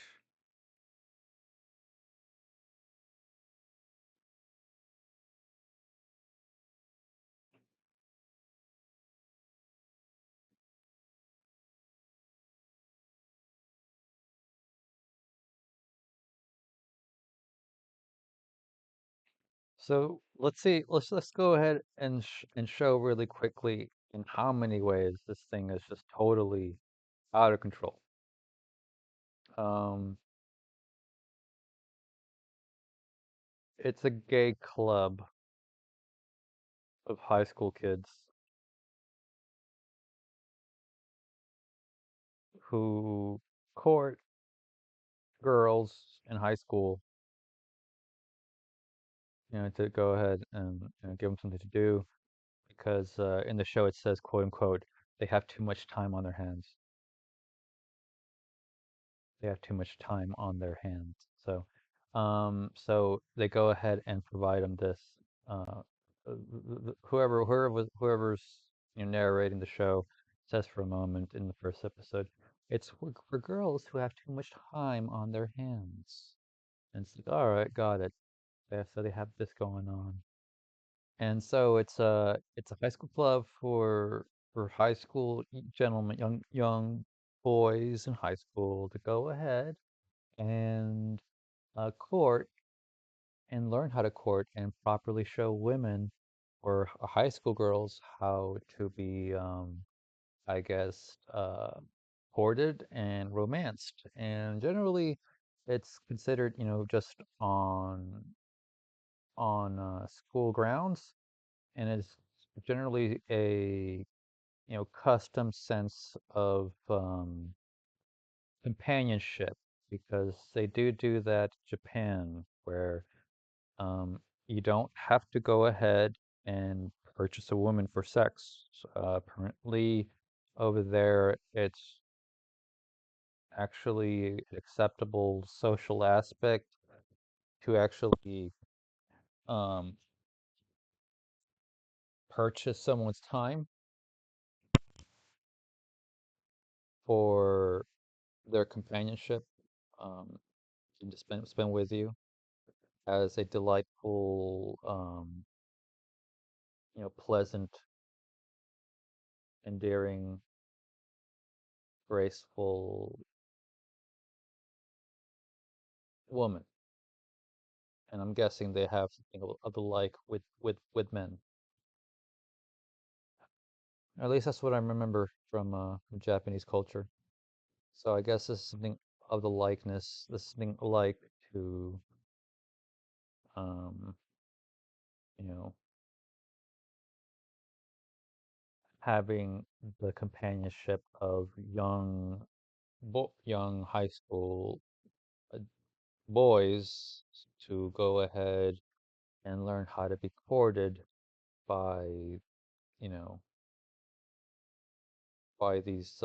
So let's see. Let's go ahead and show really quickly in how many ways this thing is just totally out of control. Um, it's a gay club of high school kids who court girls in high school, to go ahead and give them something to do because in the show it says, quote unquote, they have too much time on their hands. They have too much time on their hands. So they go ahead and provide them this. Uh, whoever's narrating the show says for a moment in the first episode, it's for girls who have too much time on their hands. And it's like, all right, got it. Yeah, so they have this going on. And so it's a high school club for high school gentlemen, young boys in high school to go ahead and court and learn how to court and properly show women or high school girls how to be, I guess, courted and romanced. And generally, it's considered, just on school grounds, and it's generally a custom sense of companionship because they do that in Japan where you don't have to go ahead and purchase a woman for sex. Apparently, over there, it's actually an acceptable social aspect to actually um, purchase someone's time for their companionship, um, and to spend with you as a delightful, pleasant, endearing, graceful woman. And I'm guessing they have something of the like with men. At least that's what I remember from Japanese culture. So I guess this is something of the likeness. This is something like to, um, you know, having the companionship of young high school uh, boys to go ahead and learn how to be courted by, you know, by these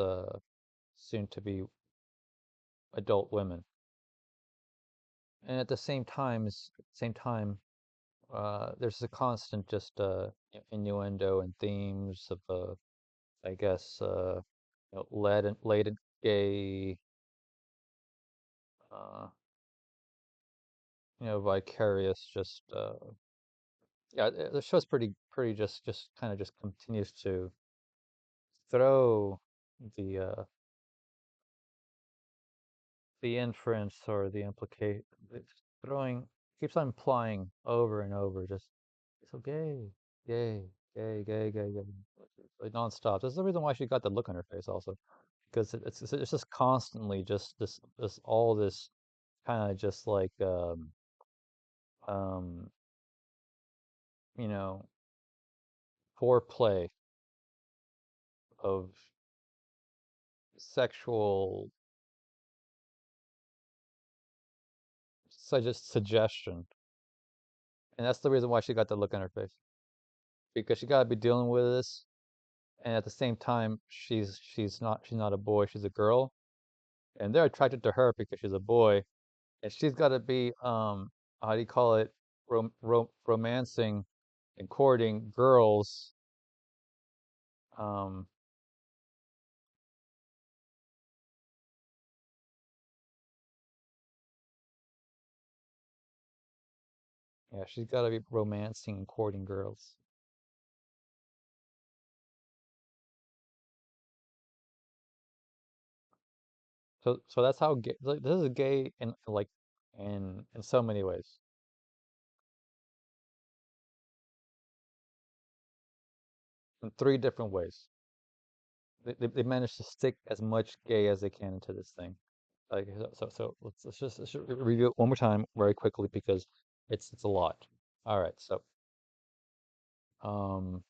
soon to be adult women. And at the same time, there's a constant just innuendo and themes of I guess latent gay uh, vicarious just yeah, the show's pretty just kind of just continues to throw the uh the inference or the implicate it's throwing keeps on implying over and over just so gay, gay, gay, like nonstop. This is the reason why she got the look on her face also, because it's just constantly just this all this kind of just like um you know foreplay of sexual suggestion, and that's the reason why she got the look on her face, because she got to be dealing with this, and at the same time she's not a boy, she's a girl, and they're attracted to her because she's a boy, and she's got to be how do you call it, romancing and courting girls, um yeah, she's got to be romancing and courting girls. So that's how gay, like, this is gay in like in so many ways, in three different ways. They managed to stick as much gay as they can into this thing. Like so let's just review it one more time very quickly because it's a lot. All right, so um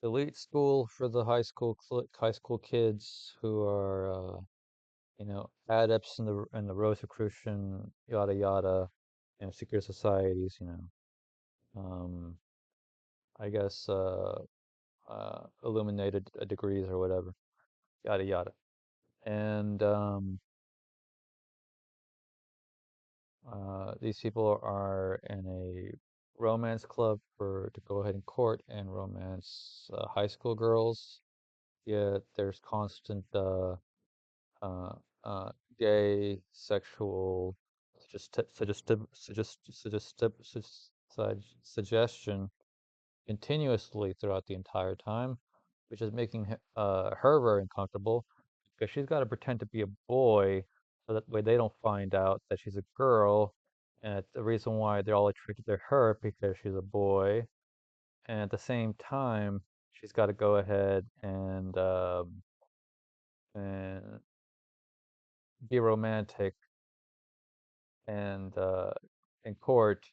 elite school for the high school kids who are adepts in the Rosicrucian yada yada, secret societies, I guess illuminated degrees or whatever, yada yada. And these people are in a romance club for to go ahead and court and romance high school girls. Yet there's constant uh, uh, gay, sexual, suggestion continuously throughout the entire time, which is making her very uncomfortable because she's got to pretend to be a boy so that way they don't find out that she's a girl. And the reason why they're all attracted to her because she's a boy. And at the same time, she's got to go ahead and be romantic and court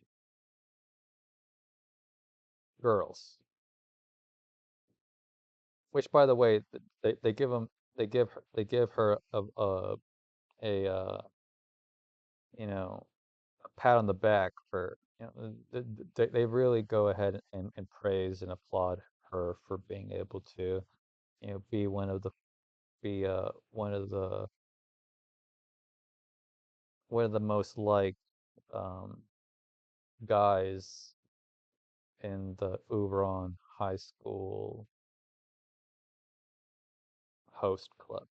girls. Which, by the way, they give them they give her a you know, a pat on the back for, they really go ahead and praise and applaud her for being able to, be one of the most liked um, guys in the Ouran High School host club.